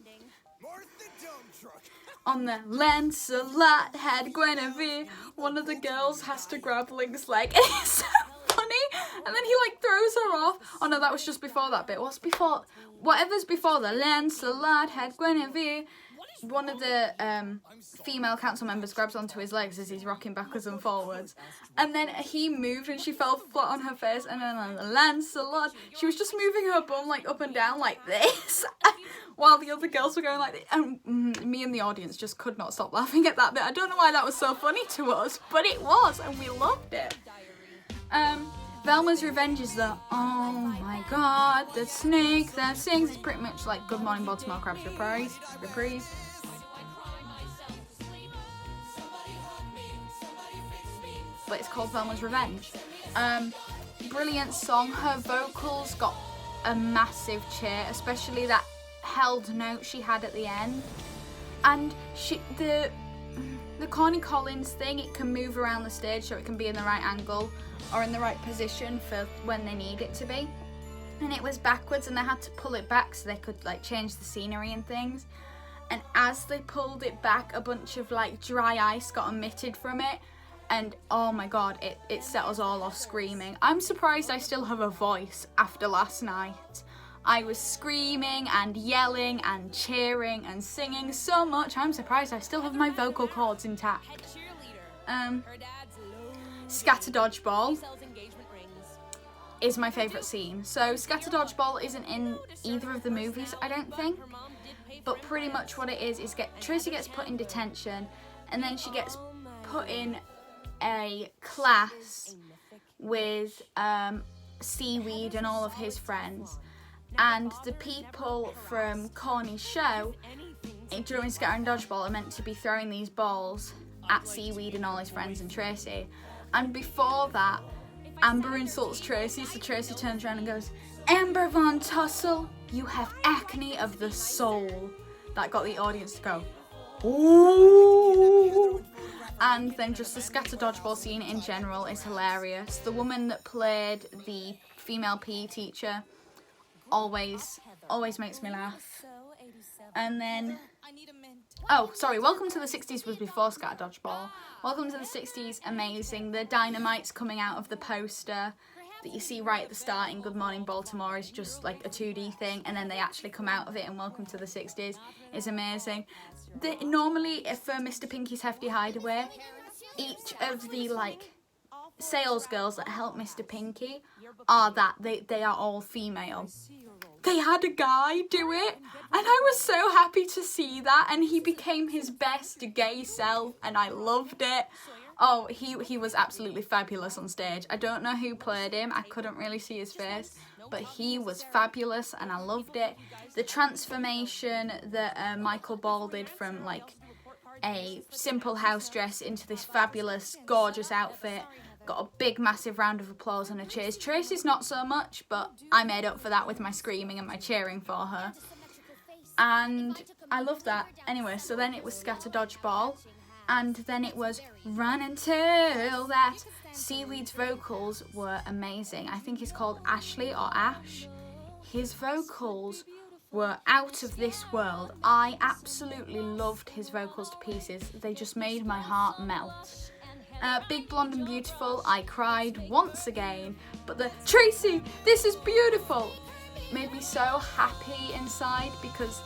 On the Lancelot had Guinevere, one of the girls has to grab Link's leg, and it's so funny, and then he like throws her off. Oh no, that was just before that bit. What's before? Whatever's before the Lancelot had Guinevere, one of the female council members grabs onto his legs as he's rocking backwards and forwards, and then he moved and she fell flat on her face, and then on the Lancelot, she was just moving her bum like up and down like this, while the other girls were going like this, and me and the audience just could not stop laughing at that bit. I don't know why that was so funny to us, but it was, and we loved it. Velma's Revenge is the, oh my god, the snake that sings. It's pretty much like Good Morning Baltimore Crabs reprise. But it's called Velma's Revenge. Brilliant song. Her vocals got a massive cheer, especially that held note she had at the end. And the Connie Collins thing, it can move around the stage so it can be in the right angle or in the right position for when they need it to be. And it was backwards, and they had to pull it back so they could like change the scenery and things. And as they pulled it back, a bunch of like dry ice got emitted from it. And oh my god, it set us all off screaming. I'm surprised I still have a voice after last night. I was screaming and yelling and cheering and singing so much. I'm surprised I still have my vocal cords intact. Scatter Dodgeball is my favourite scene. So Scatter Dodgeball isn't in either of the movies, I don't think. But pretty much what it is Tracy gets put in detention, and then she gets put in a class with Seaweed and all of his friends, and the people from Corny's show during Scatter and Dodgeball are meant to be throwing these balls at Seaweed and all his friends and Tracy. And before that, Amber insults Tracy, so Tracy turns around and goes, "Amber Von Tussle, you have acne of the soul." That got the audience to go, ooh. And then just the Scatter Dodgeball scene in general is hilarious. The woman that played the female PE teacher always makes me laugh. And then, oh, sorry, Welcome to the 60s was before Scatter Dodgeball. Welcome to the 60s, amazing. The dynamite's coming out of the poster that you see right at the start in Good Morning Baltimore is just like a 2D thing, and then they actually come out of it in Welcome to the 60s is amazing. Normally, for Mr. Pinky's Hefty Hideaway, each of the like sales girls that help Mr. Pinky are they are all female. They had a guy do it, and I was so happy to see that, and he became his best gay self, and I loved it. Oh, he was absolutely fabulous on stage. I don't know who played him. I couldn't really see his face, but he was fabulous and I loved it. The transformation that Michael Ball did from like a simple house dress into this fabulous, gorgeous outfit got a big, massive round of applause and a cheers. Tracy's not so much, but I made up for that with my screaming and my cheering for her. And I love that. Anyway, so then it was Scatter Dodge Ball. And then it was Run Until That. Seaweed's vocals were amazing. I think he's called Ashley or Ash. His vocals were out of this world. I absolutely loved his vocals to pieces. They just made my heart melt. Big Blonde and Beautiful, I cried once again. But the Tracy, this is beautiful made me so happy inside, because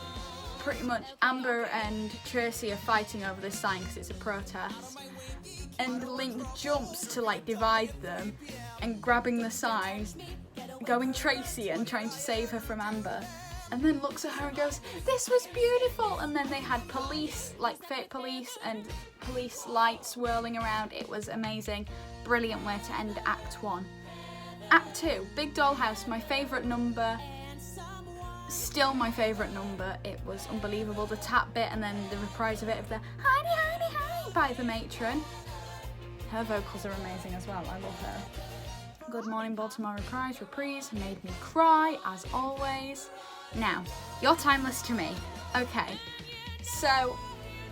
pretty much Amber and Tracy are fighting over this sign because it's a protest, and Link jumps to like divide them and grabbing the sign, going Tracy and trying to save her from Amber, and then looks at her and goes, this was beautiful. And then they had police, like fake police and police lights whirling around. It was amazing. Brilliant way to end Act 1. Act 2, Big Dollhouse, my favourite number. Still my favourite number. It was unbelievable. The tap bit and then the reprise of it of the Heidi, Heidi, Heidi by the matron. Her vocals are amazing as well. I love her. Good Morning Baltimore reprise made me cry as always. Now, you're timeless to me. Okay, so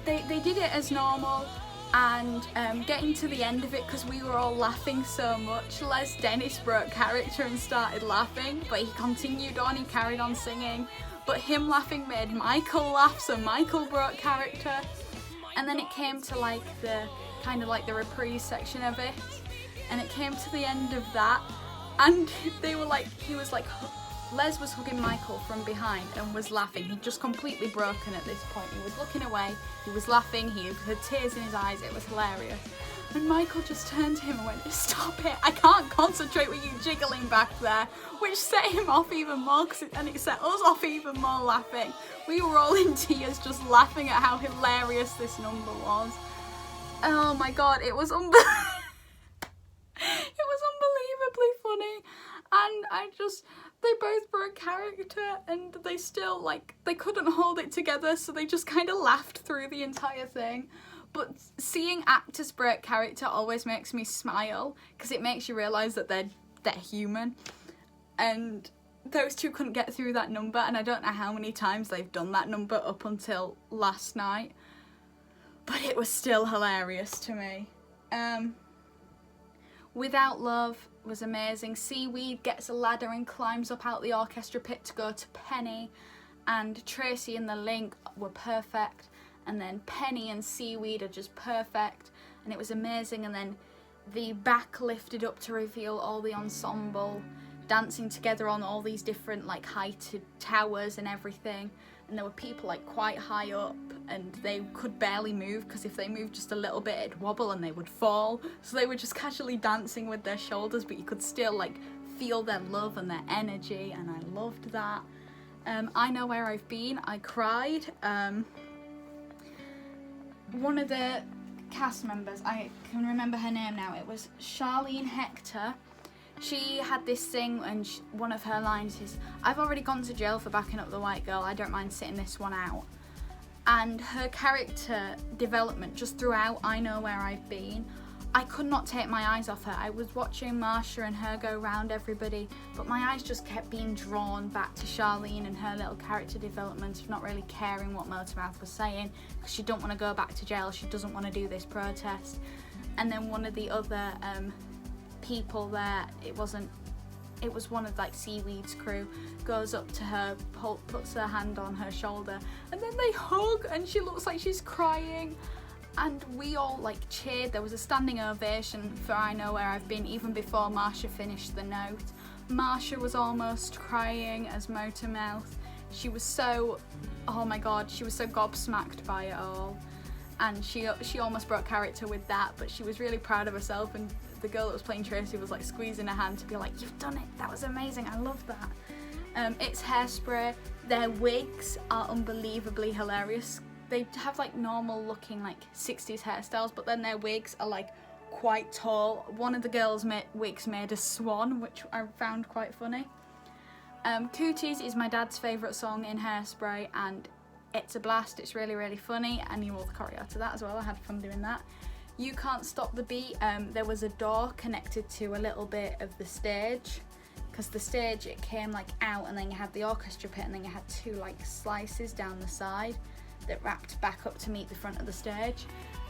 they did it as normal, and getting to the end of it, because we were all laughing so much, Les Dennis broke character and started laughing, but he continued on, he carried on singing, but him laughing made Michael laugh, so Michael broke character. And then it came to like the kind of like the reprise section of it, and it came to the end of that, and they were like, Les was hugging Michael from behind and was laughing. He'd just completely broken at this point. He was looking away, he was laughing, he had tears in his eyes, it was hilarious. And Michael just turned to him and went, stop it, I can't concentrate with you jiggling back there, which set him off even more, and it set us off even more laughing. We were all in tears just laughing at how hilarious this number was. Oh my god, it was unbelievably funny, and they both broke character, and they still, they couldn't hold it together, so they just kind of laughed through the entire thing. But seeing actors break character always makes me smile, because it makes you realise that they're human. And those two couldn't get through that number, and I don't know how many times they've done that number up until last night. But it was still hilarious to me. Without Love was amazing. Seaweed gets a ladder and climbs up out the orchestra pit to go to Penny, and Tracy and the Link were perfect, and then Penny and Seaweed are just perfect, and it was amazing. And then the back lifted up to reveal all the ensemble dancing together on all these different heighted towers and everything, and there were people quite high up, and they could barely move, because if they moved just a little bit it'd wobble and they would fall, so they were just casually dancing with their shoulders, but you could still feel their love and their energy, and I loved that. I Know Where I've Been, I cried. One of the cast members, I can remember her name now, it was Charlene Hector. She had this thing, and one of her lines is, I've already gone to jail for backing up the white girl, I don't mind sitting this one out. And her character development just throughout I Know Where I've Been, I could not take my eyes off her. I was watching Marsha and her go round everybody, but my eyes just kept being drawn back to Charlene and her little character development of not really caring what Motormouth was saying, because she don't want to go back to jail, she doesn't want to do this protest. And then one of the other people there, it was one of Seaweed's crew, goes up to her, puts her hand on her shoulder, and then they hug, and she looks like she's crying, and we all cheered. There was a standing ovation for I Know Where I've Been even before Marsha finished the note. Marsha was almost crying as Motormouth. She was so, oh my god, she was so gobsmacked by it all, and she almost broke character with that, but she was really proud of herself, and the girl that was playing Tracy was squeezing her hand to be like, you've done it, that was amazing, I love that. It's Hairspray. Their wigs are unbelievably hilarious. They have normal looking 60s hairstyles, but then their wigs are quite tall. One of the girls' wigs made a swan, which I found quite funny. Cooties is my dad's favourite song in Hairspray, and it's a blast. It's really, really funny. I knew all the choreo to that as well. I had fun doing that. You Can't Stop the Beat. There was a door connected to a little bit of the stage, because the stage, it came like out, and then you had the orchestra pit, and then you had two like slices down the side that wrapped back up to meet the front of the stage,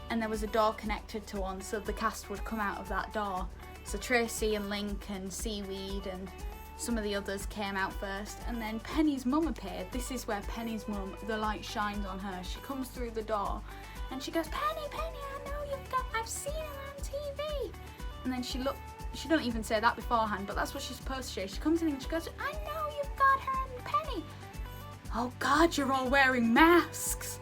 and there was a door connected to one, so the cast would come out of that door. So Tracy and Link and Seaweed and some of the others came out first, and then Penny's mum appeared. This is where Penny's mum, the light shines on her. She comes through the door and she goes, Penny, I know I've seen her on TV. And then she don't even say that beforehand, but that's what she's supposed to say. She comes in and she goes, I know you've got her and Penny. Oh God, you're all wearing masks.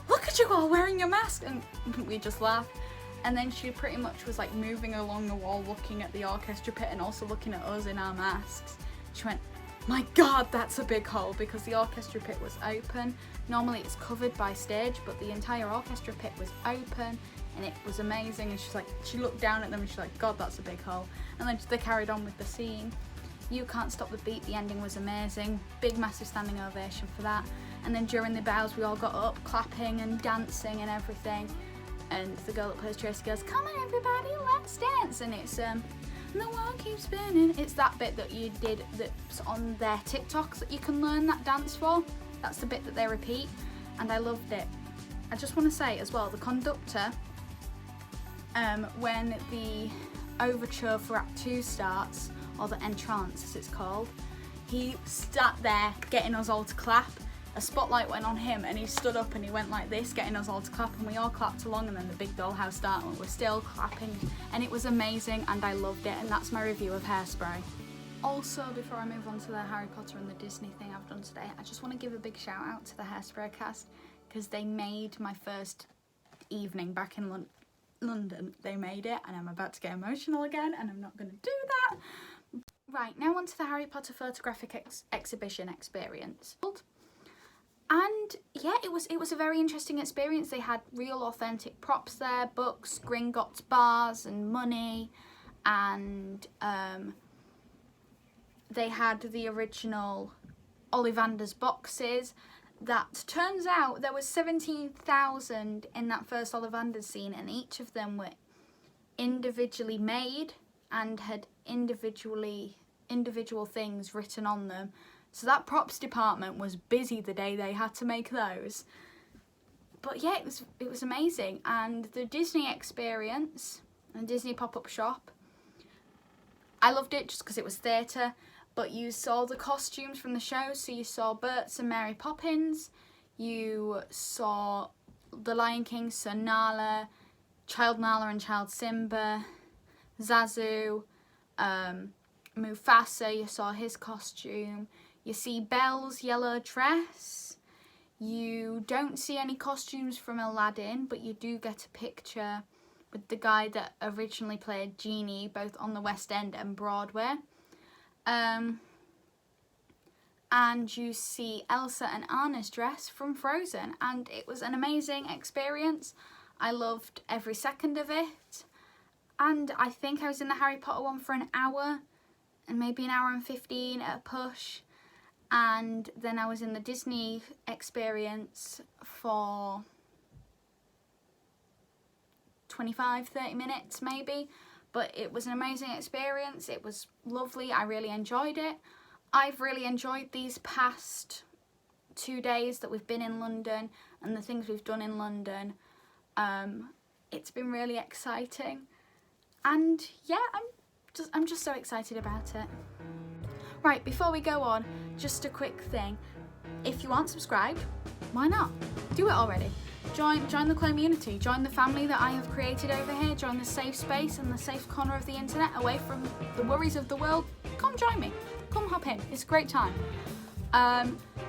Look at you all wearing your mask. And we just laughed. And then she pretty much was like moving along the wall looking at the orchestra pit and also looking at us in our masks. She went, my God, that's a big hole, because the orchestra pit was open. Normally it's covered by stage, but the entire orchestra pit was open, and it was amazing. And she looked down at them and she's like, God, that's a big hole. And then they carried on with the scene. You Can't Stop the Beat, the ending was amazing. Big massive standing ovation for that. And then during the bows we all got up clapping and dancing and everything. And the girl that plays Tracy goes, come on everybody, let's dance. And it's the world keeps spinning. It's that bit that you did that's on their TikToks that you can learn that dance for. That's the bit that they repeat, and I loved it. I just want to say as well, the conductor, when the overture for Act 2 starts, or the entrance as it's called, he sat there getting us all to clap. A spotlight went on him and he stood up and he went like this, getting us all to clap, and we all clapped along, and then the big dollhouse started and we're still clapping, and it was amazing and I loved it. And that's my review of Hairspray. Also, before I move on to the Harry Potter and the Disney thing I've done today, I just want to give a big shout out to the Hairspray cast, because they made my first evening back in London. They made it, and I'm about to get emotional again, and I'm not going to do that. Right, now on to the Harry Potter photographic exhibition experience. And yeah, it was a very interesting experience. They had real authentic props there, books, Gringotts bars and money, and they had the original Ollivander's boxes. That turns out there was 17,000 in that first Ollivander's scene, and each of them were individually made and had individual things written on them. So that props department was busy the day they had to make those. But yeah, it was amazing. And the Disney experience and Disney pop-up shop, I loved it just because it was theatre. But you saw the costumes from the show. So you saw Bert's and Mary Poppins. You saw the Lion King, so Nala, Child Nala and Child Simba, Zazu, Mufasa, you saw his costume. You see Belle's yellow dress. You don't see any costumes from Aladdin, but you do get a picture with the guy that originally played Genie, both on the West End and Broadway. And you see Elsa and Anna's dress from Frozen, and it was an amazing experience. I loved every second of it, and I think I was in the Harry Potter one for an hour, and maybe an hour and 15 at a push. And then I was in the Disney experience for 25-30 minutes maybe, but it was an amazing experience. It was lovely. I really enjoyed it. I've really enjoyed these past 2 days that we've been in London and the things we've done in London. It's been really exciting, and yeah, I'm just so excited about it. Right, before we go on, just a quick thing. If you aren't subscribed, why not? Do it already. Join the community, join the family that I have created over here, join the safe space and the safe corner of the internet away from the worries of the world. Come join me, come hop in, it's a great time.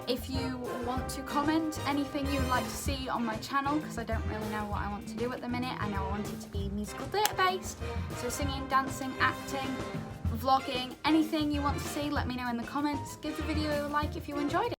If you want to comment anything you would like to see on my channel, because I don't really know what I want to do at the minute. I know I want it to be musical theatre based, so singing, dancing, acting, vlogging, anything you want to see, let me know in the comments. Give the video a like if you enjoyed it.